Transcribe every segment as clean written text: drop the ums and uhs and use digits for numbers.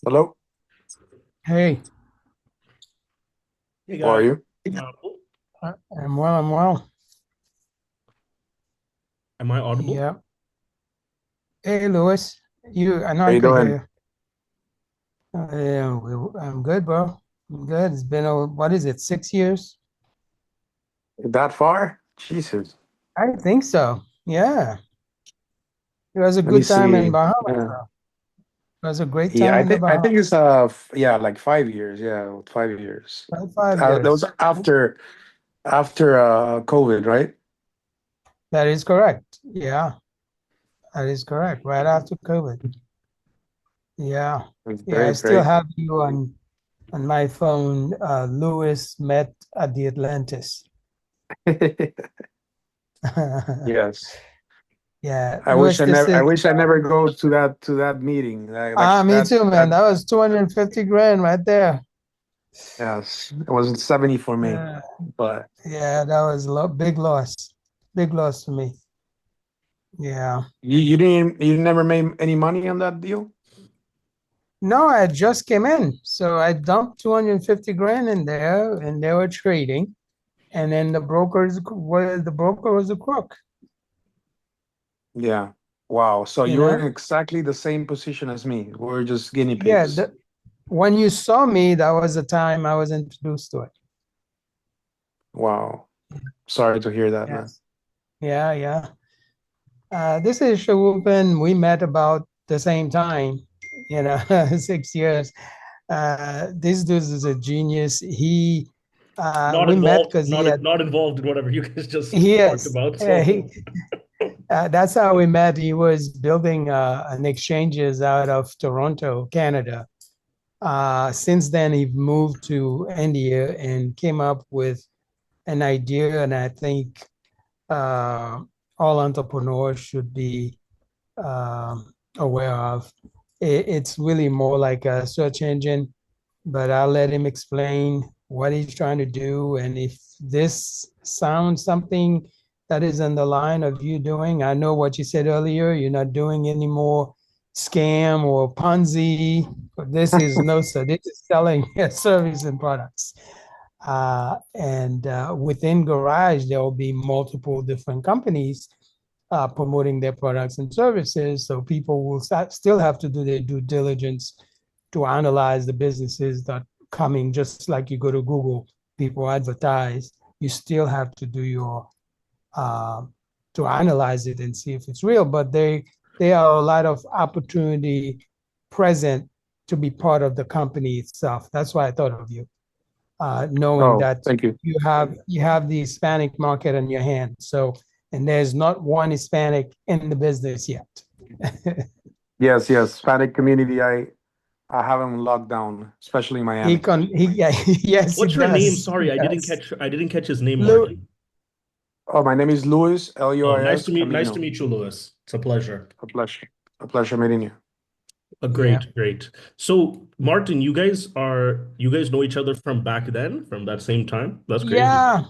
Hello, Hey, Hey how are guys, you? audible? I'm well, I'm well. Am I audible? Yeah. Hey, Louis, I know How I you could hear doing? you. Yeah, I'm good, bro. I'm good. It's been, what is it, 6 years? That far? Jesus. I think so. Yeah. It was a Let me good time in see. Bahamas, Yeah, bro. It was a great yeah. time I in the think I Bahamas. think it's yeah, like 5 years. Yeah, 5 years. That was 5 years. after COVID, right? That is correct. Yeah, that is correct. Right after COVID. Yeah. It's Yeah, I great, still great. have you on my phone. Louis met at the Atlantis. Yes. Yeah, I wish Louis, I this never. I is wish I never go to that meeting. me That too, that. man. That was 250 grand right there. Yes, it wasn't 70 for me, Uh, but yeah, that was a big loss. Big loss for me. Yeah. you never made any money on that deal. No, I just came in. So I dumped 250 grand in there and they were trading. And then the broker was a crook, Yeah. Wow. So you you're in know? exactly the same position as me. We're just guinea Yeah, pigs. when you saw me, that was the time I was introduced to it. Wow. Sorry to hear that, man. Yes. Yeah, yeah. This is Shorupan. We met about the same time, 6 years. This dude is a genius. Not We met involved, because not involved in whatever you guys just he talked is, about. So that's how we met. He was building an exchanges out of Toronto, Canada. Since then, he moved to India and came up with an idea, and I think uh, all entrepreneurs should be aware of. It's really more like a search engine, but I'll let him explain what he's trying to do. And if this sounds something that is in the line of you doing, I know what you said earlier, you're not doing any more scam or Ponzi. But this is no, sir. This is selling service and products. And within Garage, there will be multiple different companies promoting their products and services. So people will still have to do their due diligence to analyze the businesses that coming, just like you go to Google, people advertise. You still have to do your uh, to analyze it and see if it's real. But there are a lot of opportunity present to be part of the company itself. That's why I thought of you, knowing Oh, that thank you. you have the Hispanic market in your hand. So, and there's not one Hispanic in the business yet. Yes, yes. Hispanic community, I have them locked down, especially in Miami. Yeah, yes, he what's your name? does. He Sorry, does. I didn't catch his name, Lou, Martin. Oh, my name is Luis, Oh, nice Luis to meet Camino. you, Louis. It's a pleasure. A pleasure. A pleasure meeting you. yeah. Great. So, Martin, you guys know each other from back then, from that same time? That's crazy.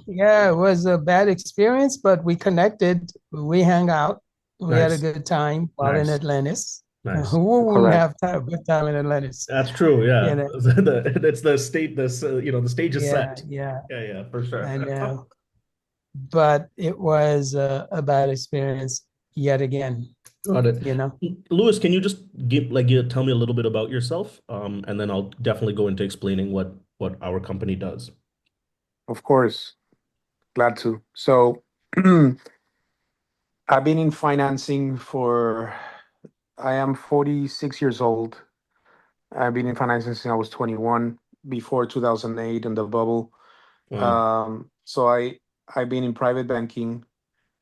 Yeah, it was a bad experience, but we connected. We hung out. We had a Nice, good time while in nice, Atlantis. nice. Who wouldn't Correct. have a good time in Atlantis? That's true. You Yeah, know, that's the state. The stage is yeah, set. yeah, Yeah, for sure. I know. But it was a bad experience yet again, Got it. you know. Louis, can you just tell me a little bit about yourself? And then I'll definitely go into explaining what our company does. Of course. Glad to. So, I've been in financing I am 46 years old. I've been in financing since I was 21, before 2008 and the bubble. Wow, So I've been in private banking,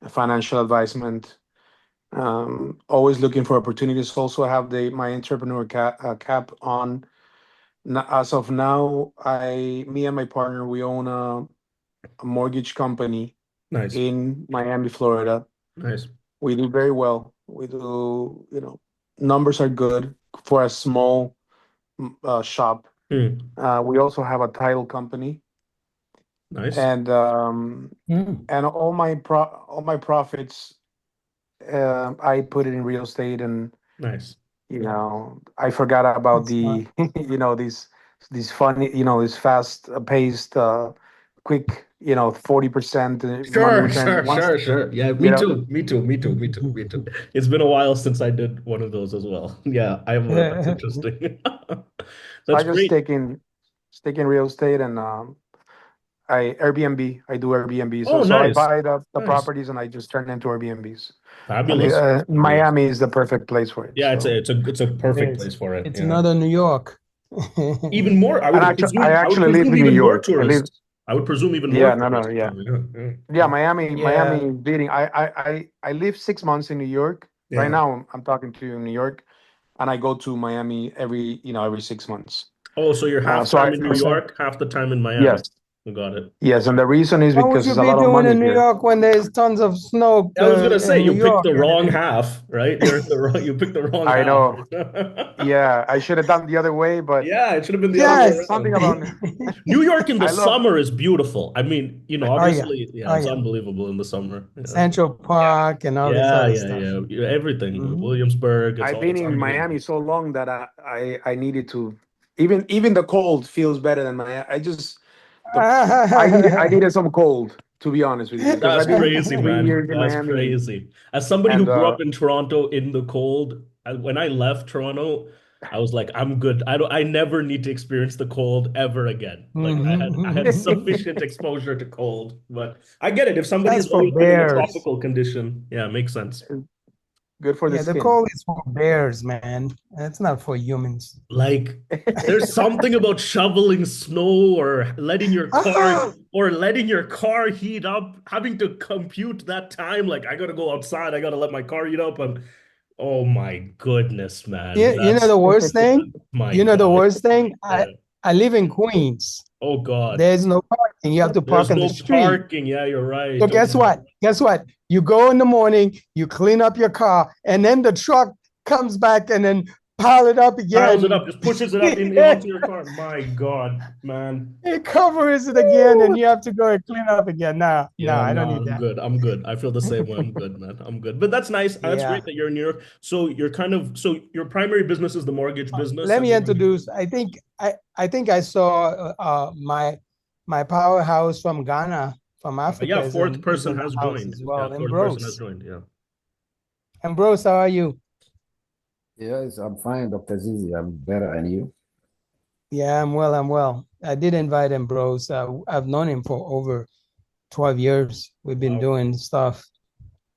financial advisement, always looking for opportunities. Also, I have my entrepreneur cap on. As of now, me and my partner, we own a mortgage company nice, in Miami, Florida. nice. We do very well. We do, numbers are good for a small shop. Hmm, We also have a title company, nice, and Mm. all my profits, I put it in real estate and nice. I forgot about That's the, fun. these funny, these fast paced, quick, 40% money Sure, returns sure, once, sure, sure. Yeah, you me know. too. Me too. Me too. Me too. Me too. It's been a while since I did one of those as well. Yeah, that's interesting. So That's I just great. stick in real estate, and I do Airbnb. So Oh, so I nice. buy the Nice. properties and I just turn into Airbnbs. Fabulous. Fabulous. Miami is the perfect place for it. Yeah, So, it's a It perfect is. place for it. It's Yeah. another New York. Even more, and actually, I I would actually live presume in New even more York. I live. tourists. I would presume even more Yeah, no, no, tourists yeah, too. Yeah, yeah, yeah. Miami Yeah. is beating. I live 6 months in New York. Right yeah. now, I'm talking to you in New York, and I go to Miami every 6 months. Oh, so you're half So time in New York, half the time in Miami. yes, You got it. yes, and the reason is What would because you there's a be lot of doing money in New here. York when there's tons of snow I was gonna say in New you picked York? the wrong half, right? You're in the wrong. You picked the wrong I half. know. Yeah, I should have done the other way, but Yeah, it should have been the other way Yes. something around. about New York in the I love. summer is beautiful. I mean, Oh yeah. obviously, yeah, Oh it's yeah. unbelievable in the summer. Yeah, Central Park and all this yeah, other yeah, stuff. yeah. Yeah, everything. Hmm. Williamsburg, I've it's been in unbelievable. Miami so long that I needed to. Even the cold feels better than Miami. The I needed some cold, to be honest with you, because That's I've been crazy, 3 years man. in That's Miami, crazy. As somebody who and grew up in Toronto in the cold, when I left Toronto, I was like, I'm good. I never need to experience the cold ever again. Like I had sufficient exposure to cold, but I get it. If somebody That's has for always been in a bears. tropical condition, yeah, it makes sense. good for the Yeah, the skin. cold is for bears, man. It's not for humans. Like there's something about shoveling snow Ah, or letting your car heat up, having to compute that time. Like I gotta go outside, I gotta let my car heat up, and oh my goodness, man. you know the worst thing? My You know the God. worst thing? Yeah. I live in Queens. Oh God. There's no parking. You have to park There's on the no street. parking. Yeah, you're So right. Oh guess my. what? Guess what? You go in the morning, you clean up your car, and then the truck comes back and then pile it up Piles it up, again. just pushes it up in It onto your car. My God, man. covers it again, Woo! and you have to go and clean up again. No, no, Yeah, I don't no, need I'm that. good. I'm good. I feel the same way. I'm good, man. I'm good. But that's nice. That's great Yeah. that you're in New York. So you're so your primary business is the mortgage business, Let and me then you, introduce. I think I saw my powerhouse from Ghana, from Africa, yeah, is fourth is person in the has house joined. as Yeah, well. fourth person has Ambrose. joined. Yeah. Ambrose, how are you? Yes, I'm fine, Dr. Zizi. I'm better, and you? Yeah, I'm well. I'm well. I did invite Ambrose. I've known him for over 12 years. We've been Wow. doing stuff.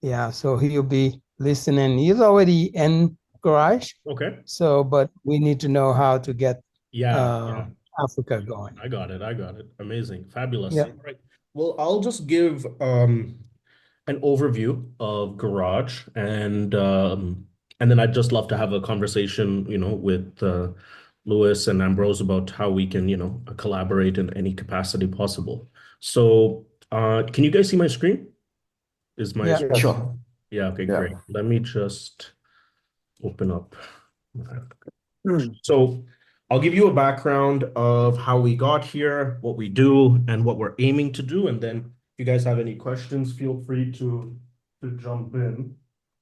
Yeah, so he'll be listening. He's already in garage. Okay. So, but we need to know how to get Yeah, uh, yeah. Africa going. I got it. I got it. Amazing. Fabulous. Yeah. All right. Well, I'll just give an overview of Garage and then I'd just love to have a conversation, with Lewis and Ambrose about how we can, collaborate in any capacity possible. So, can you guys see my screen? Is my Yeah. Yeah, Yes. sure. Yeah, okay, great. Yeah. Let me just open up. Hmm. So I'll give you a background of how we got here, what we do, and what we're aiming to do. And then if you guys have any questions, feel free to jump in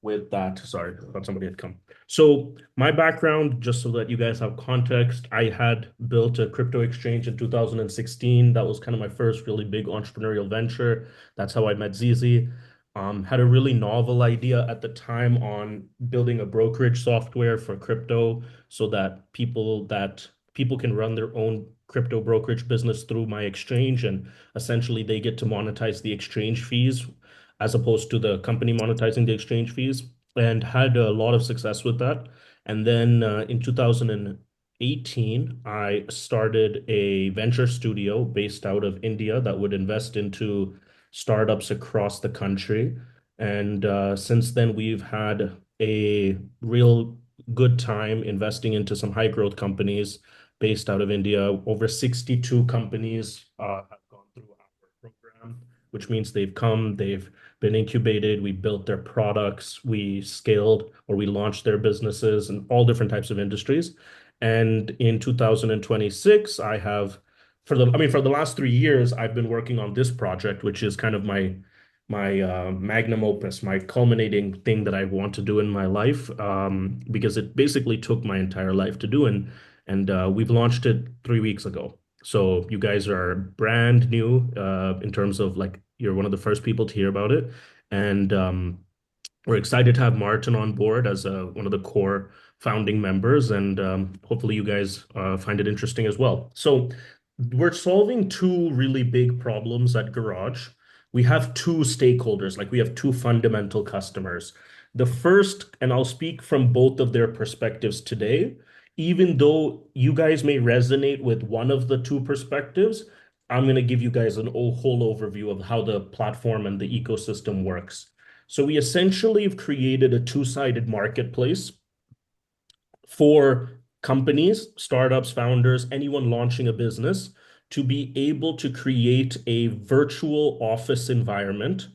with that. Sorry, I thought somebody had come. So my background, just so that you guys have context, I had built a crypto exchange in 2016. That was kind of my first really big entrepreneurial venture. That's how I met Zizi. Had a really novel idea at the time on building a brokerage software for crypto so that people can run their own crypto brokerage business through my exchange, and essentially they get to monetize the exchange fees as opposed to the company monetizing the exchange fees, and had a lot of success with that. And then in 2018 I started a venture studio based out of India that would invest into startups across the country. And since then we've had a real good time investing into some high growth companies based out of India. Over 62 companies have gone through our program, which means they've been incubated, we built their products, we scaled or we launched their businesses in all different types of industries. And in 2026, I have for the last 3 years, I've been working on this project, which is kind of my magnum opus, my culminating thing that I want to do in my life, because it basically took my entire life to do, and we've launched it 3 weeks ago. So you guys are brand new in terms of like you're one of the first people to hear about it, and we're excited to have Martin on board as one of the core founding members, and hopefully you guys find it interesting as well. So we're solving two really big problems at Garage. We have two stakeholders, like we have two fundamental customers. The first, and I'll speak from both of their perspectives today, even though you guys may resonate with one of the two perspectives, I'm going to give you guys an whole overview of how the platform and the ecosystem works. So we essentially have created a two-sided marketplace for companies, startups, founders, anyone launching a business to be able to create a virtual office environment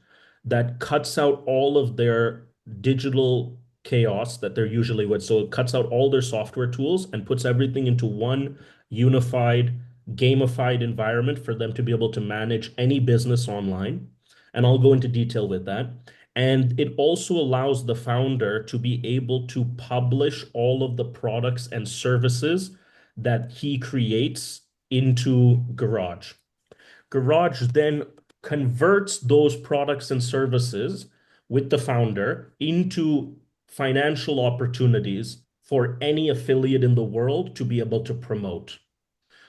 that cuts out all of their digital chaos that they're usually with. So it cuts out all their software tools and puts everything into one unified, gamified environment for them to be able to manage any business online. And I'll go into detail with that. And it also allows the founder to be able to publish all of the products and services that he creates into Garage. Garage then converts those products and services with the founder into financial opportunities for any affiliate in the world to be able to promote.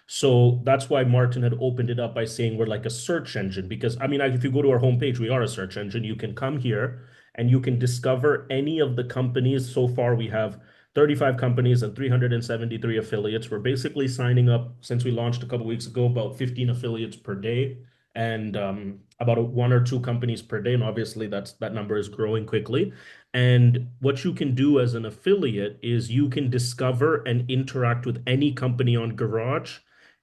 So that's why Martin had opened it up by saying we're like a search engine. Because, I mean, if you go to our homepage, we are a search engine. You can come here and you can discover any of the companies. So far, we have 35 companies and 373 affiliates. We're basically signing up since we launched a couple weeks ago, about 15 affiliates per day and about one or two companies per day. And obviously, that number is growing quickly. And what you can do as an affiliate is you can discover and interact with any company on Garage,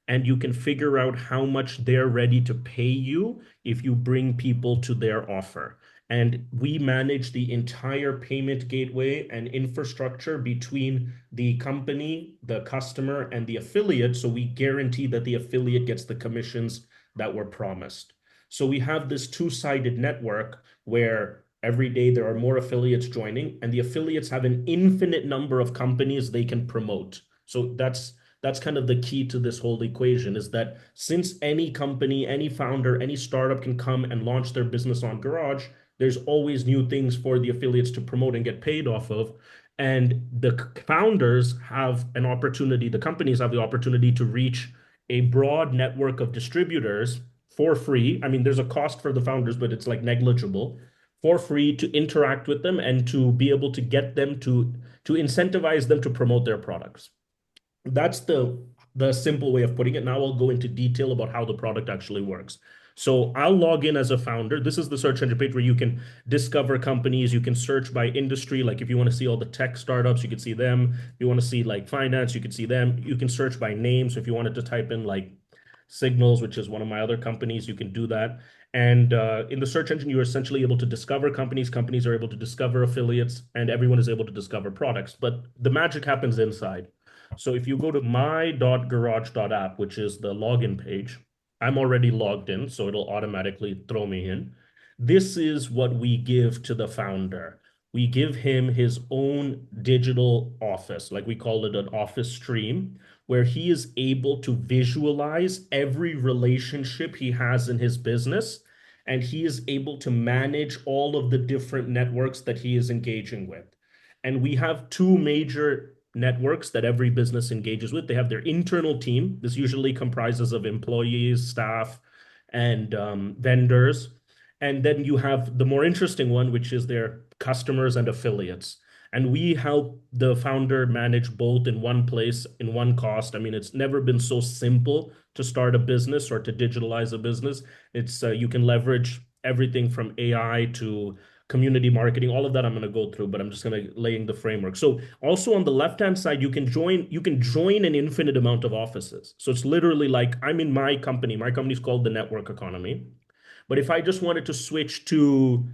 and you can figure out how much they're ready to pay you if you bring people to their offer. And we manage the entire payment gateway and infrastructure between the company, the customer, and the affiliate. So we guarantee that the affiliate gets the commissions that were promised. So we have this two-sided network where every day there are more affiliates joining, and the affiliates have an infinite number of companies they can promote. So that's kind of the key to this whole equation, is that since any company, any founder, any startup can come and launch their business on Garage, there's always new things for the affiliates to promote and get paid off of. And the founders have an opportunity, the companies have the opportunity to reach a broad network of distributors for free. I mean, there's a cost for the founders, but it's like negligible, for free, to interact with them and to be able to get them to incentivize them to promote their products. That's the simple way of putting it. Now I'll go into detail about how the product actually works. So I'll log in as a founder. This is the search engine page where you can discover companies. You can search by industry. Like if you want to see all the tech startups, you can see them. If you want to see like finance, you can see them. You can search by name. So if you wanted to type in like Signals, which is one of my other companies, you can do that. And in the search engine, you're essentially able to discover companies. Companies are able to discover affiliates, and everyone is able to discover products. But the magic happens inside. So if you go to my.garage.app, which is the login page, I'm already logged in, so it'll automatically throw me in. This is what we give to the founder. We give him his own digital office, like we call it an office stream, where he is able to visualize every relationship he has in his business, and he is able to manage all of the different networks that he is engaging with. And we have two major networks that every business engages with. They have their internal team. This usually comprises of employees, staff, and vendors. And then you have the more interesting one, which is their customers and affiliates. And we help the founder manage both in one place, in one cost. I mean, it's never been so simple to start a business or to digitalize a business. It's you can leverage everything from AI to community marketing, all of that I'm going to go through, but I'm just going to laying the framework. So also on the left-hand side, you can join an infinite amount of offices. So it's literally like I'm in my company. My company is called the Network Economy. But if I just wanted to switch to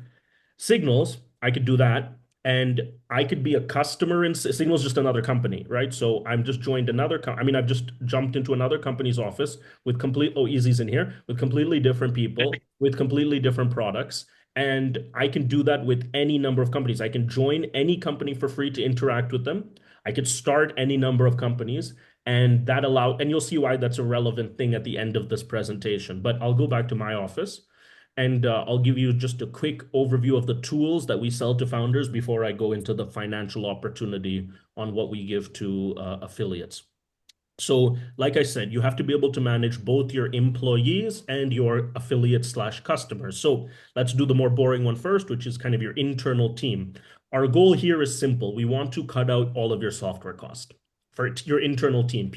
Signals, I could do that. And I could be a customer in Signals, just another company, right? So I'm just joined another, I mean, I've just jumped into another company's office with Easy's in here, with completely different people, with completely different products. And I can do that with any number of companies. I can join any company for free to interact with them. I could start any number of companies, and and you'll see why that's a relevant thing at the end of this presentation. But I'll go back to my office, and I'll give you just a quick overview of the tools that we sell to founders before I go into the financial opportunity on what we give to affiliates. So, like I said, you have to be able to manage both your employees and your affiliates slash customers. So let's do the more boring one first, which is kind of your internal team. Our goal here is simple. We want to cut out all of your software cost for your internal team.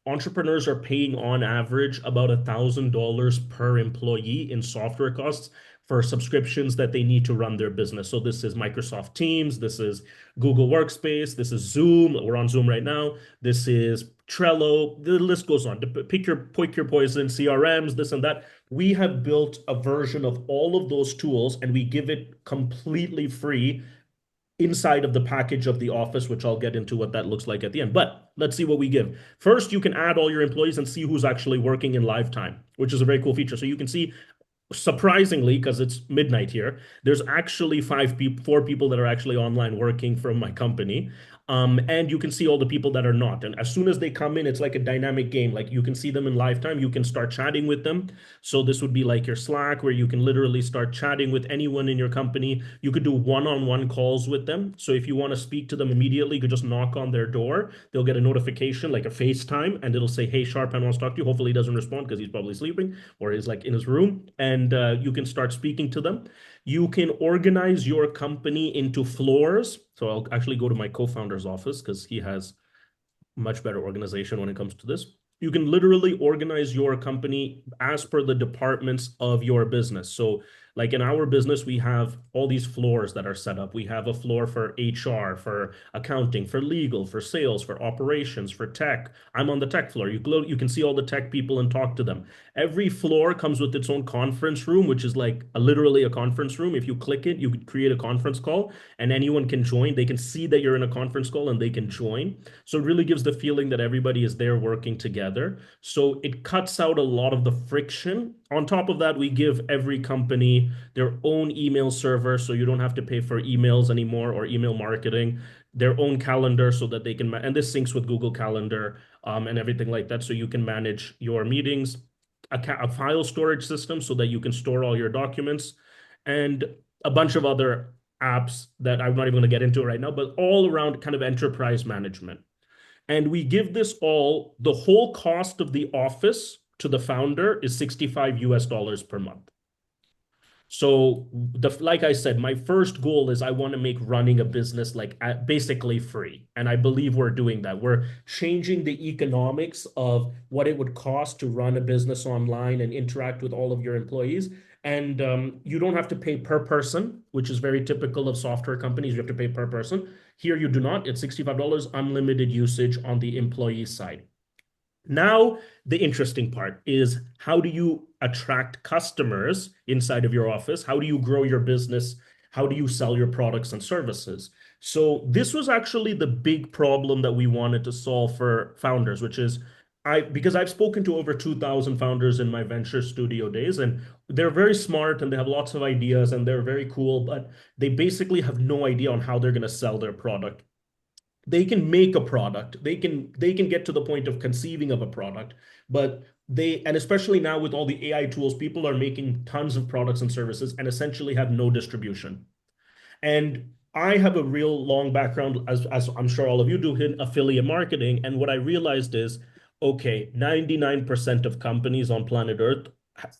Entrepreneurs are paying on average about $1,000 per employee in software costs for subscriptions that they need to run their business. So this is Microsoft Teams, this is Google Workspace, this is Zoom. We're on Zoom right now. This is Trello. The list goes on. Pick your poison, CRMs, this and that. We have built a version of all of those tools, and we give it completely free inside of the package of the office, which I'll get into what that looks like at the end. But let's see what we give. First, you can add all your employees and see who's actually working in live time, which is a very cool feature. So you can see, surprisingly, because it's midnight here, there's actually 4 people that are actually online working from my company. And you can see all the people that are not. And as soon as they come in, it's like a dynamic game. Like you can see them in live time. You can start chatting with them. So this would be like your Slack, where you can literally start chatting with anyone in your company. You could do one-on-one calls with them. So if you want to speak to them immediately, you could just knock on their door. They'll get a notification, like a FaceTime, and it'll say, "Hey, Shorupan wants to talk to you." Hopefully he doesn't respond because he's probably sleeping or he's like in his room. And you can start speaking to them. You can organize your company into floors. So I'll actually go to my co-founder's office because he has much better organization when it comes to this. You can literally organize your company as per the departments of your business. So like in our business, we have all these floors that are set up. We have a floor for HR, for accounting, for legal, for sales, for operations, for tech. I'm on the tech floor. You can see all the tech people and talk to them. Every floor comes with its own conference room, which is like literally a conference room. If you click it, you could create a conference call and anyone can join. They can see that you're in a conference call and they can join. So it really gives the feeling that everybody is there working together. So it cuts out a lot of the friction. On top of that, we give every company their own email server, so you don't have to pay for emails anymore or email marketing, their own calendar so that they can, and this syncs with Google Calendar and everything like that. So you can manage your meetings, a file storage system so that you can store all your documents, and a bunch of other apps that I'm not even going to get into right now, but all around kind of enterprise management. And we give this all, the whole cost of the office to the founder is $65 per month. So like I said, my first goal is I want to make running a business like basically free. And I believe we're doing that. We're changing the economics of what it would cost to run a business online and interact with all of your employees. And you don't have to pay per person, which is very typical of software companies. You have to pay per person. Here you do not. It's $65, unlimited usage on the employee side. Now, the interesting part is, how do you attract customers inside of your office? How do you grow your business? How do you sell your products and services? So this was actually the big problem that we wanted to solve for founders, which is because I've spoken to over 2,000 founders in my venture studio days, and they're very smart and they have lots of ideas and they're very cool, but they basically have no idea on how they're going to sell their product. They can make a product, they can get to the point of conceiving of a product, but and especially now with all the AI tools, people are making tons of products and services and essentially have no distribution. And I have a real long background, as I'm sure all of you do, in affiliate marketing. And what I realized is, okay, 99% of companies on planet Earth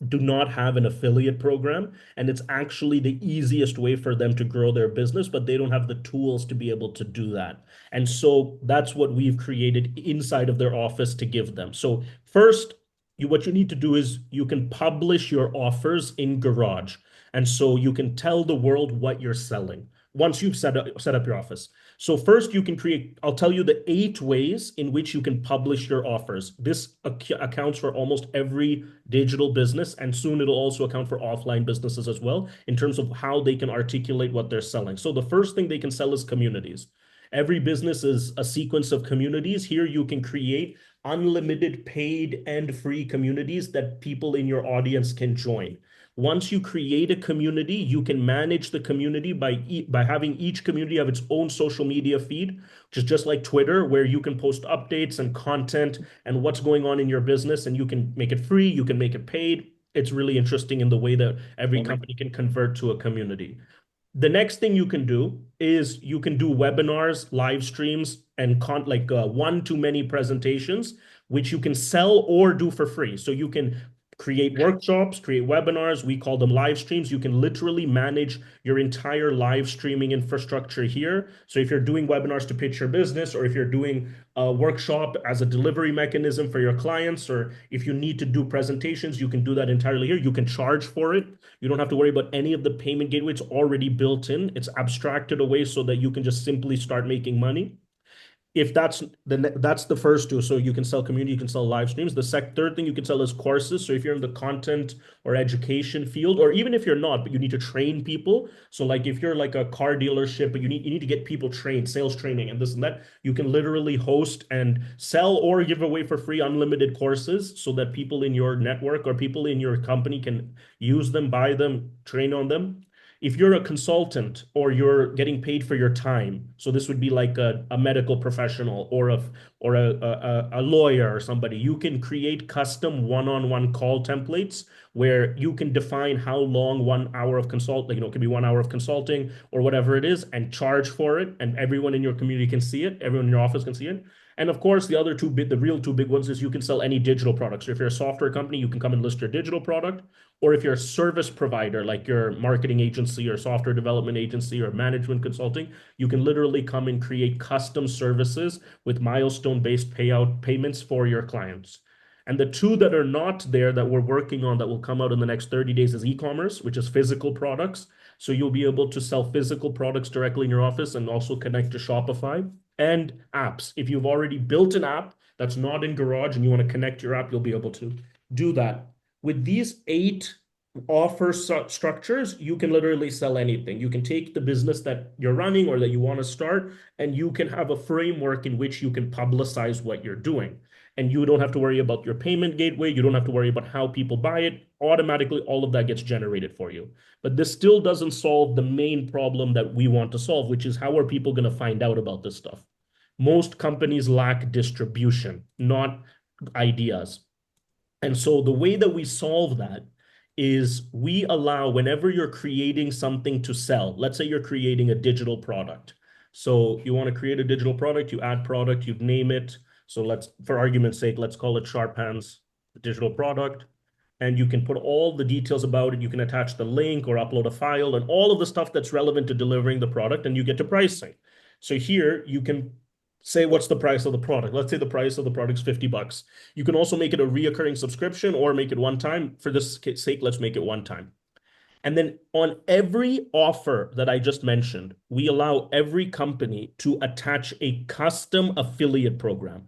do not have an affiliate program, and it's actually the easiest way for them to grow their business, but they don't have the tools to be able to do that. And so that's what we've created inside of their office to give them. So first, what you need to do is you can publish your offers in Garage. And so you can tell the world what you're selling once you've set up your office. So first you can I'll tell you the 8 ways in which you can publish your offers. This accounts for almost every digital business, and soon it'll also account for offline businesses as well in terms of how they can articulate what they're selling. So the first thing they can sell is communities. Every business is a sequence of communities. Here you can create unlimited paid and free communities that people in your audience can join. Once you create a community, you can manage the community by having each community have its own social media feed, which is just like Twitter, where you can post updates and content and what's going on in your business, and you can make it free, you can make it paid. It's really interesting in the way that every company can convert to a community. The next thing you can do is you can do webinars, live streams, and like one-to-many presentations, which you can sell or do for free. So you can create workshops, create webinars. We call them live streams. You can literally manage your entire live streaming infrastructure here. So if you're doing webinars to pitch your business, or if you're doing a workshop as a delivery mechanism for your clients, or if you need to do presentations, you can do that entirely here. You can charge for it. You don't have to worry about any of the payment gateway. It's already built in. It's abstracted away so that you can just simply start making money. If that's the first two. So you can sell community, you can sell live streams. The third thing you can sell is courses. So if you're in the content or education field, or even if you're not, but you need to train people. So like if you're like a car dealership, but you need to get people trained, sales training and this and that, you can literally host and sell or give away for free unlimited courses so that people in your network or people in your company can use them, buy them, train on them. If you're a consultant or you're getting paid for your time, so this would be like a medical professional or a lawyer or somebody, you can create custom one-on-one call templates where you can define how long 1 hour of it could be 1 hour of consulting or whatever it is, and charge for it, and everyone in your community can see it, everyone in your office can see it. And of course, the real two big ones is you can sell any digital products. So if you're a software company, you can come and list your digital product. Or if you're a service provider, like your marketing agency or software development agency or management consulting, you can literally come and create custom services with milestone-based payments for your clients. And the two that are not there that we're working on that will come out in the next 30 days is e-commerce, which is physical products. So you'll be able to sell physical products directly in your office and also connect to Shopify, and apps. If you've already built an app that's not in Garage and you want to connect your app, you'll be able to do that. With these 8 offer structures, you can literally sell anything. You can take the business that you're running or that you want to start, and you can have a framework in which you can publicize what you're doing. And you don't have to worry about your payment gateway. You don't have to worry about how people buy it. Automatically, all of that gets generated for you. But this still doesn't solve the main problem that we want to solve, which is how are people going to find out about this stuff? Most companies lack distribution, not ideas. And so the way that we solve that is we allow, whenever you're creating something to sell, let's say you're creating a digital product. So you want to create a digital product, you add product, you name it. So for argument's sake, let's call it Shorupan's digital product. And you can put all the details about it. You can attach the link or upload a file and all of the stuff that's relevant to delivering the product, and you get to pricing. So here you can say what's the price of the product. Let's say the price of the product is $50. You can also make it a reoccurring subscription or make it one time. For this sake, let's make it one time. And then on every offer that I just mentioned, we allow every company to attach a custom affiliate program.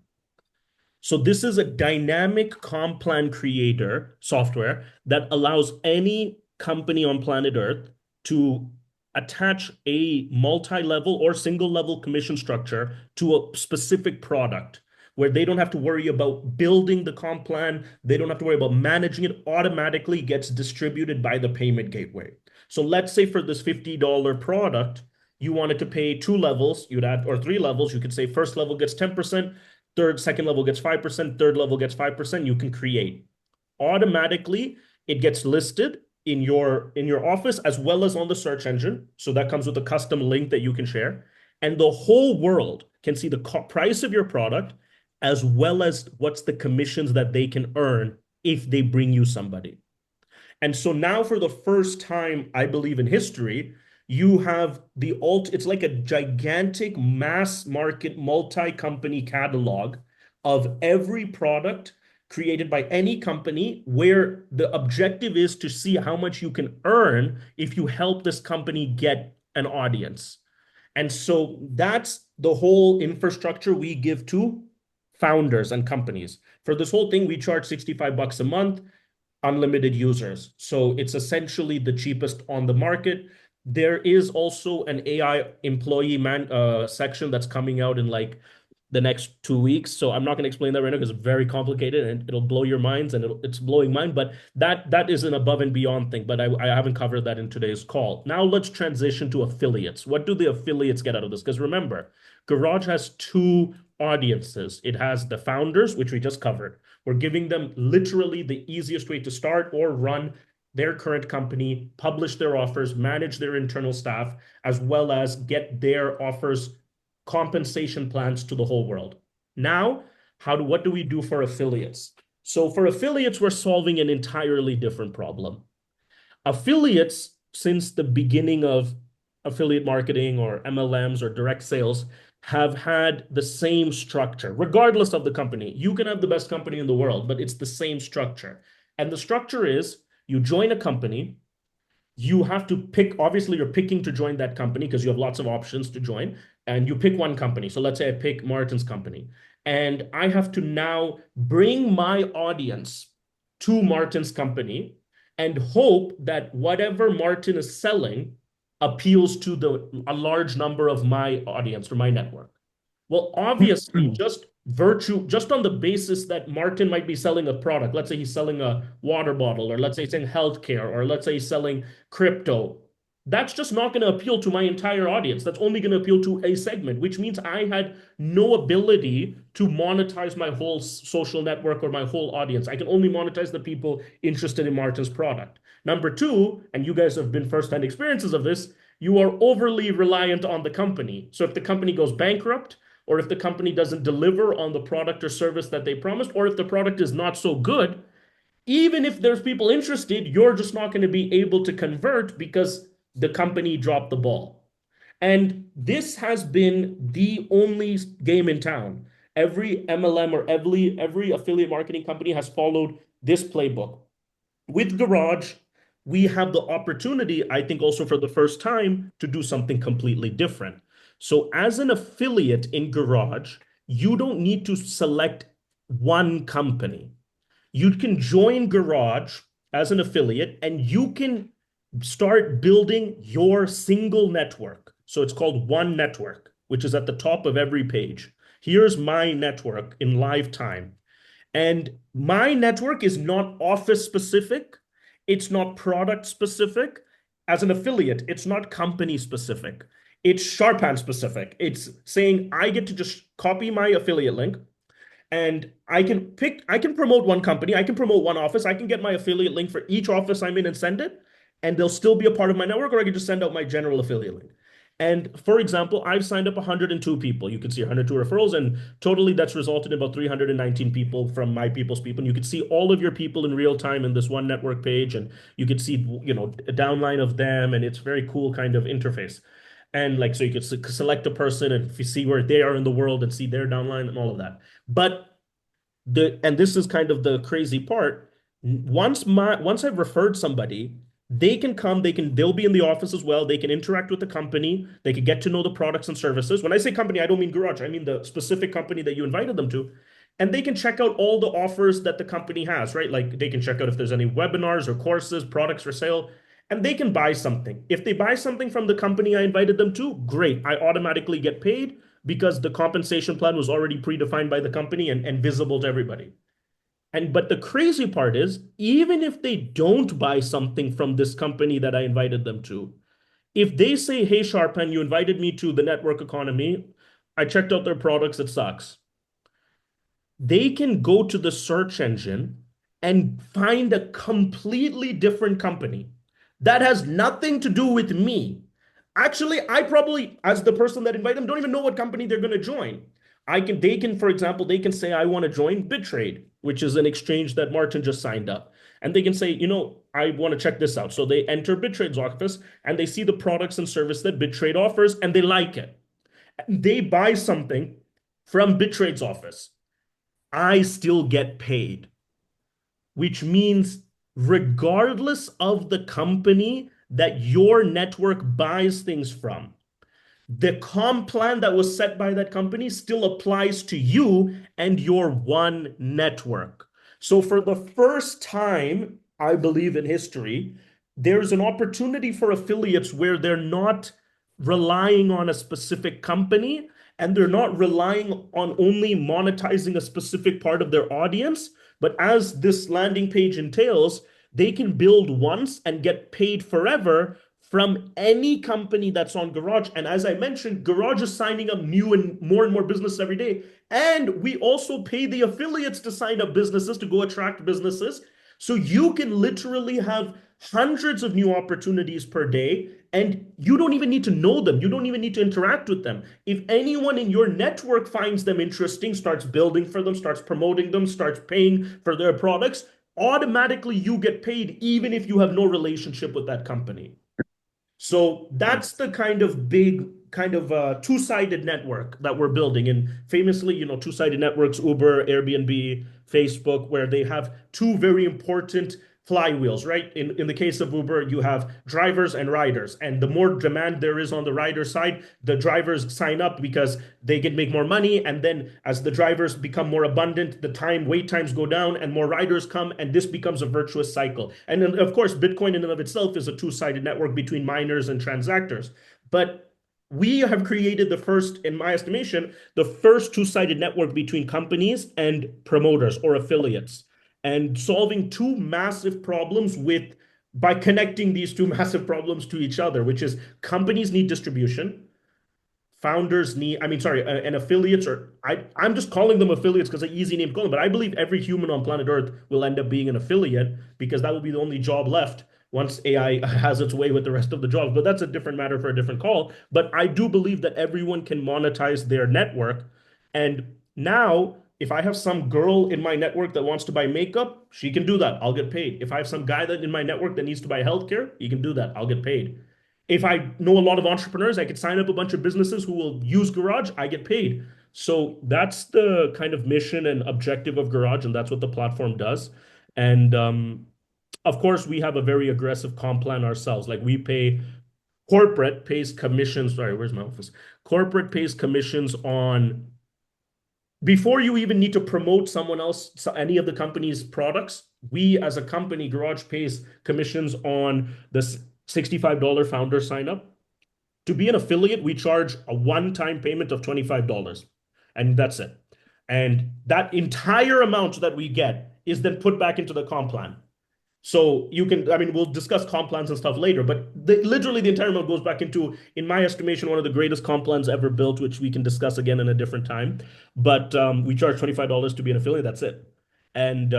So this is a dynamic comp plan creator software that allows any company on planet Earth to attach a multi-level or single-level commission structure to a specific product where they don't have to worry about building the comp plan. They don't have to worry about managing it. Automatically gets distributed by the payment gateway. So let's say for this $50 product, you wanted to pay 2 levels, you'd add, or 3 levels. You could say first level gets 10%, second level gets 5%, third level gets 5%. You can create. Automatically, it gets listed in your office as well as on the search engine. So that comes with a custom link that you can share. And the whole world can see the price of your product as well as what's the commissions that they can earn if they bring you somebody. And so now for the first time, I believe in history, you have it's like a gigantic mass market multi-company catalog of every product created by any company, where the objective is to see how much you can earn if you help this company get an audience. And so that's the whole infrastructure we give to founders and companies. For this whole thing, we charge $65 a month, unlimited users. So it's essentially the cheapest on the market. There is also an AI employee section that's coming out in like the next 2 weeks. So I'm not going to explain that right now because it's very complicated and it'll blow your minds, and it's blowing mine. But that is an above and beyond thing. But I haven't covered that in today's call. Now let's transition to affiliates. What do the affiliates get out of this? Because remember, Garage has two audiences. It has the founders, which we just covered. We're giving them literally the easiest way to start or run their current company, publish their offers, manage their internal staff, as well as get their offers compensation plans to the whole world. Now, what do we do for affiliates? So for affiliates, we're solving an entirely different problem. Affiliates, since the beginning of affiliate marketing or MLMs or direct sales, have had the same structure, regardless of the company. You can have the best company in the world, but it's the same structure. And the structure is you join a company, you have to pick, obviously you're picking to join that company because you have lots of options to join, and you pick one company. So let's say I pick Martin's company, and I have to now bring my audience to Martin's company and hope that whatever Martin is selling appeals to a large number of my audience or my network. Well, obviously, just on the basis that Martin might be selling a product, let's say he's selling a water bottle, or let's say he's selling healthcare, or let's say he's selling crypto, that's just not going to appeal to my entire audience. That's only going to appeal to a segment, which means I had no ability to monetize my whole social network or my whole audience. I can only monetize the people interested in Martin's product. Number two, and you guys have been firsthand experiences of this, you are overly reliant on the company. So if the company goes bankrupt, or if the company doesn't deliver on the product or service that they promised, or if the product is not so good, even if there's people interested, you're just not going to be able to convert because the company dropped the ball. And this has been the only game in town. Every MLM or every affiliate marketing company has followed this playbook. With Garage, we have the opportunity, I think also for the first time, to do something completely different. So as an affiliate in Garage, you don't need to select one company. You can join Garage as an affiliate and you can start building your single network. So it's called One Network, which is at the top of every page. Here's my network in live time. And my network is not office specific. It's not product specific. As an affiliate, it's not company specific. It's Shorupan specific. It's saying I get to just copy my affiliate link and I can promote one company, I can promote one office, I can get my affiliate link for each office I'm in and send it, and they'll still be a part of my network, or I can just send out my general affiliate link. And for example, I've signed up 102 people. You can see 102 referrals, and totally that's resulted in about 319 people from my people's people. And you can see all of your people in real time in this one network page, and you can see, a downline of them, and it's very cool kind of interface. And so you could select a person and see where they are in the world and see their downline and all of that. But and this is kind of the crazy part. Once I've referred somebody, they can come, they'll be in the office as well. They can interact with the company. They can get to know the products and services. When I say company, I don't mean Garage. I mean the specific company that you invited them to. And they can check out all the offers that the company has, right? Like they can check out if there's any webinars or courses, products for sale, and they can buy something. If they buy something from the company I invited them to, great. I automatically get paid because the compensation plan was already predefined by the company and visible to everybody. But the crazy part is, even if they don't buy something from this company that I invited them to, if they say, hey, Shorupan, you invited me to the network economy, I checked out their products, it sucks. They can go to the search engine and find a completely different company that has nothing to do with me. Actually, I probably, as the person that invited them, don't even know what company they're going to join. For example, they can say, I want to join BitTrade, which is an exchange that Martin just signed up. And they can say, I want to check this out. So they enter BitTrade's office and they see the products and service that BitTrade offers and they like it. They buy something from BitTrade's office. I still get paid, which means regardless of the company that your network buys things from, the comp plan that was set by that company still applies to you and your one network. So for the first time, I believe in history, there's an opportunity for affiliates where they're not relying on a specific company and they're not relying on only monetizing a specific part of their audience, but as this landing page entails, they can build once and get paid forever from any company that's on Garage. And as I mentioned, Garage is signing up new and more business every day. And we also pay the affiliates to sign up businesses to go attract businesses. So you can literally have hundreds of new opportunities per day, and you don't even need to know them. You don't even need to interact with them. If anyone in your network finds them interesting, starts building for them, starts promoting them, starts paying for their products, automatically you get paid even if you have no relationship with that company. So that's the kind of big kind of two-sided network that we're building. And famously, two-sided networks, Uber, Airbnb, Facebook, where they have two very important flywheels, right? In the case of Uber, you have drivers and riders. And the more demand there is on the rider side, the drivers sign up because they can make more money. And then as the drivers become more abundant, wait times go down and more riders come, and this becomes a virtuous cycle. And then, of course, Bitcoin in and of itself is a two-sided network between miners and transactors. But we have created in my estimation, the first two-sided network between companies and promoters or affiliates, and solving two massive problems by connecting these two massive problems to each other, which is companies need distribution, founders need, and affiliates I'm just calling them affiliates because it's an easy name to call them, but I believe every human on planet Earth will end up being an affiliate because that will be the only job left once AI has its way with the rest of the jobs. But that's a different matter for a different call. But I do believe that everyone can monetize their network. And now, if I have some girl in my network that wants to buy makeup, she can do that. I'll get paid. If I have some guy in my network that needs to buy healthcare, he can do that. I'll get paid. If I know a lot of entrepreneurs, I could sign up a bunch of businesses who will use Garage, I get paid. So that's the kind of mission and objective of Garage, and that's what the platform does. And of course, we have a very aggressive comp plan ourselves. Like corporate pays commissions. Sorry, where's my office? Corporate pays commissions on before you even need to promote any of the company's products. We as a company, Garage pays commissions on the $65 founder sign up. To be an affiliate, we charge a one-time payment of $25, and that's it. And that entire amount that we get is then put back into the comp plan. So we'll discuss comp plans and stuff later, but literally the entire amount goes back into, in my estimation, one of the greatest comp plans ever built, which we can discuss again in a different time. But we charge $25 to be an affiliate. That's it. And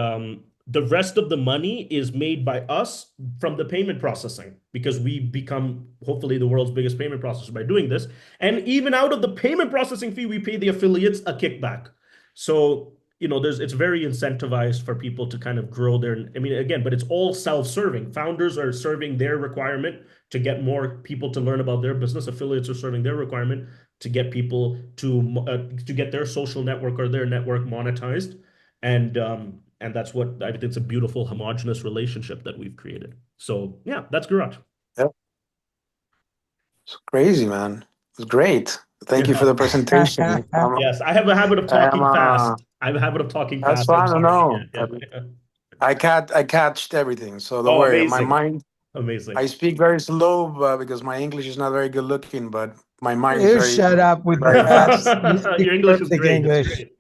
the rest of the money is made by us from the payment processing, because we become hopefully the world's biggest payment processor by doing this. And even out of the payment processing fee, we pay the affiliates a kickback. So it's very incentivized for people to kind of grow but it's all self-serving. Founders are serving their requirement to get more people to learn about their business. Affiliates are serving their requirement to get people to get their social network or their network monetized. And that's what I think. It's a beautiful homogenous relationship that we've created. So yeah, that's Garage. Yeah. It's crazy, man. It's great. Thank you for the presentation. Yes, I have a habit of talking fast. I have a habit of talking That's fast. I'm fine. No, sorry. I catched everything. So don't Oh, worry. My amazing. mind, Amazing. I speak very slow because my English is not very good looking, but my mind is You very. shut up with very that. Your English is Perfect great.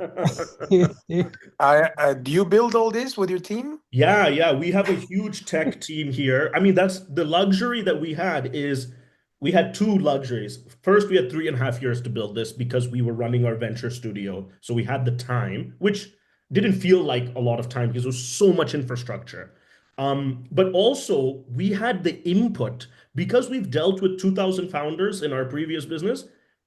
English. Do you build all this with your team? Yeah. We have a huge tech team here. That's the luxury that we had two luxuries. First, we had 3.5 years to build this because we were running our venture studio. So we had the time, which didn't feel like a lot of time because there was so much infrastructure. But also we had the input because we've dealt with 2,000 founders in our previous business.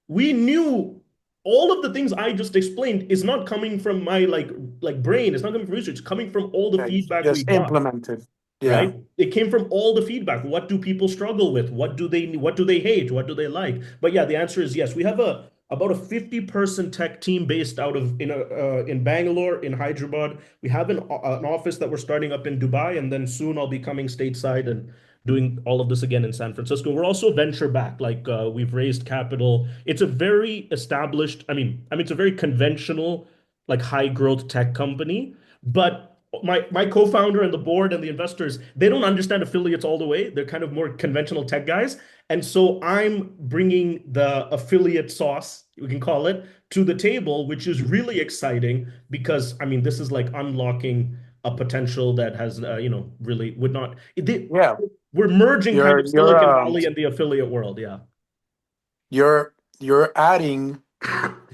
We knew all of the things I just explained is not coming from my brain. It's not coming from research. It's coming from all the feedback we Just got. implemented. Yeah. Right? It came from all the feedback. What do people struggle with? What do they hate? What do they like? But yeah, the answer is yes. We have about a 50-person tech team based out of in Bangalore, in Hyderabad. We have an office that we're starting up in Dubai, and then soon I'll be coming stateside and doing all of this again in San Francisco. We're also venture backed. We've raised capital. It's a very established. It's a very conventional, high growth tech company, but my co-founder and the board and the investors, they don't understand affiliates all the way. They're kind of more conventional tech guys. And so I'm bringing the affiliate sauce, we can call it, to the table, which is really exciting because, I mean, this is like unlocking a potential that has, really would not. Yeah, We're merging kind you're of you're Silicon Valley and the affiliate world. Yeah. you're you're adding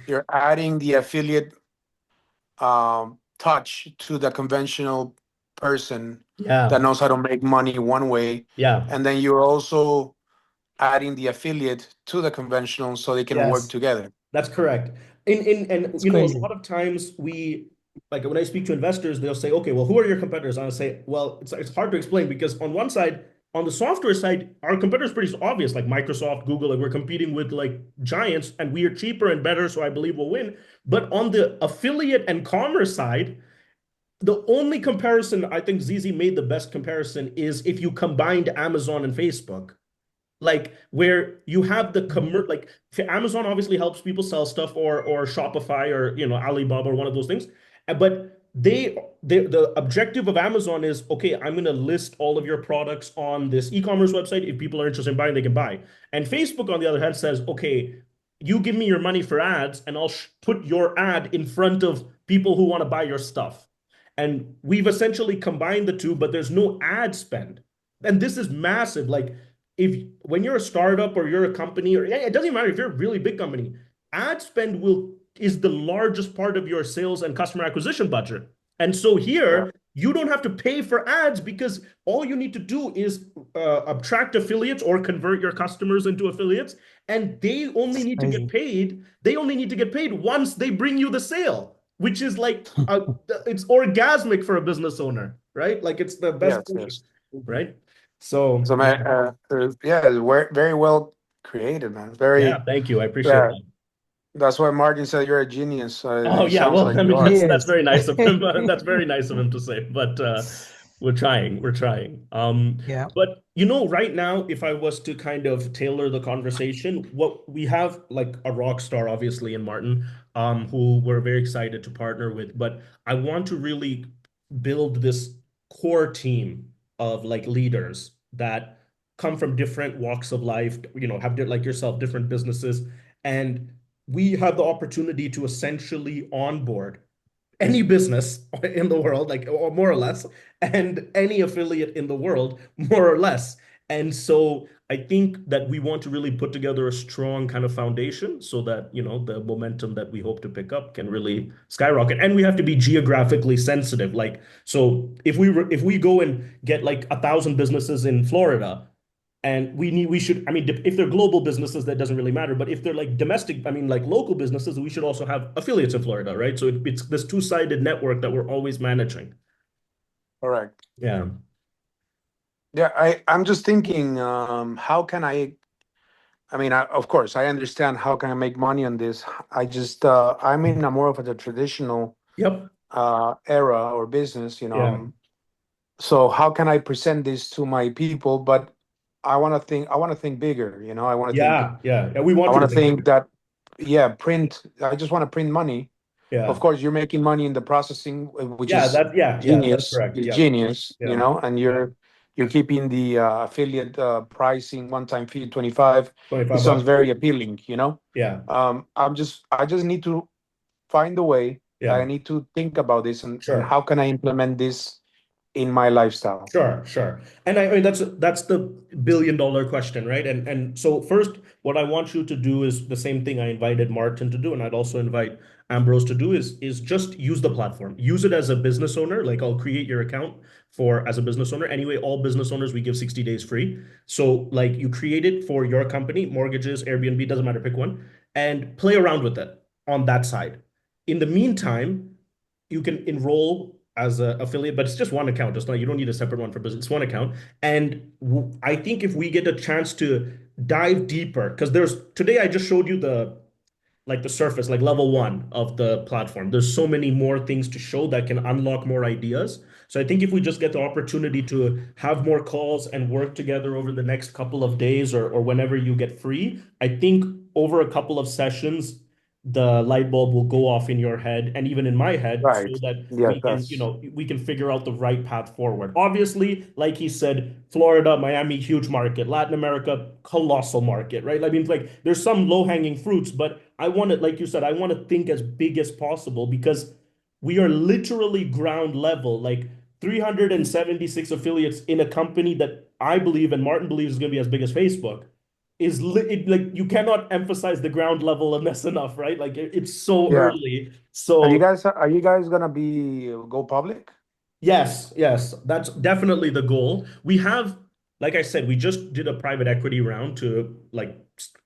you're adding the affiliate touch to the conventional person Yeah. that knows how to make money one way, Yeah. and then you're also adding the affiliate to the conventional so they can work Yes. together. That's correct. And It's you know, a crazy. lot of times we like when I speak to investors, they'll say, okay, well, who are your competitors? And I'll say, well, it's hard to explain because on one side, on the software side, our competitors pretty obvious, like Microsoft, Google, like we're competing with like giants and we are cheaper and better, so I believe we'll win. But on the affiliate and commerce side, the only comparison I think ZZ made the best comparison is if you combined Amazon and Facebook, like where you have the like Amazon obviously helps people sell stuff or Shopify or Alibaba or one of those things. But the objective of Amazon is okay, I'm going to list all of your products on this e-commerce website. If people are interested in buying, they can buy. And Facebook, on the other hand, says, okay, you give me your money for ads and I'll put your ad in front of people who want to buy your stuff. And we've essentially combined the two, but there's no ad spend. And this is massive. Like if when you're a startup or you're a company, or it doesn't matter if you're a really big company, ad spend is the largest part of your sales and customer acquisition budget. And so Yeah. here you don't have to pay for ads because all you need to do is attract affiliates or convert your customers into affiliates, and they only It's need to get crazy. paid. They only need to get paid once they bring you the sale, which is like it's orgasmic for a business owner, right? Like it's the best Yes, thing, yes. right? So So, yeah. man, yeah, very well created, man. Yeah, Very, thank you. I appreciate yeah. that. That's why Martin said you're a genius. Oh It yeah, sounds well, like I you mean are. that's Yes. very nice of him. That's very nice of him to say. But we're trying. We're trying. Yeah. But right now, if I was to kind of tailor the conversation, what we have like a rock star, obviously, in Martin, who we're very excited to partner with. But I want to really build this core team of like leaders that come from different walks of life, have like yourself, different businesses, and we have the opportunity to essentially onboard any business in the world, like or more or less, and any affiliate in the world, more or less. And so I think that we want to really put together a strong kind of foundation so that, the momentum that we hope to pick up can really skyrocket. And we have to be geographically sensitive. Like, so if we go and get like 1,000 businesses in Florida, and we should, I mean, if they're global businesses, that doesn't really matter. But if they're like domestic, I mean, like local businesses, we should also have affiliates in Florida, right? So it's this two-sided network that we're always managing. Correct. Yeah. Yeah, I'm just thinking, how can I mean, of course, I understand how can I make money on this. I just, I'm in a more of the traditional Yep. era or business, Yeah. So how can I present this to my people? But I want to think bigger, I want to think, Yeah. Yeah. Yeah. We want I you want to to think think bigger. that, yeah, I just want to print money. Of Yeah. course, you're making money in the processing, which Yeah. is Yeah. That's correct. is Yeah. genius, Yeah. and you're keeping the affiliate pricing one-time fee 25. It 25 sounds bucks. very appealing. Yeah. I just need to find a way. I Yeah. need to think about this and Sure. how can I implement this in my lifestyle. Sure, sure. And I mean that's the billion-dollar question, right? And so first, what I want you to do is the same thing I invited Martin to do, and I'd also invite Ambrose to do is just use the platform. Use it as a business owner. Like I'll create your account for as a business owner. Anyway, all business owners we give 60 days free. So like you create it for your company, mortgages, Airbnb, doesn't matter, pick one, and play around with it on that side. In the meantime, you can enroll as an affiliate, but it's just one account. It's not, you don't need a separate one for business. It's one account. And I think if we get a chance to dive deeper, because today I just showed you the surface, like level one of the platform. There's so many more things to show that can unlock more ideas. So I think if we just get the opportunity to have more calls and work together over the next couple of days or whenever you get free, I think over a couple of sessions, the light bulb will go off in your head and even in my head so Right. that Yes, we can, that's we can figure out the right path forward. Obviously, like he said, Florida, Miami, huge market, Latin America, colossal market, right? I mean, like there's some low-hanging fruits, but I want to, like you said, I want to think as big as possible because we are literally ground level, like 376 affiliates in a company that I believe and Martin believes is going to be as big as Facebook like you cannot emphasize the ground level of this enough, right? Like it's so yeah. early. Are So you guys gonna be go public? yes, yes, that's definitely the goal. We have, like I said, we just did a private equity round to like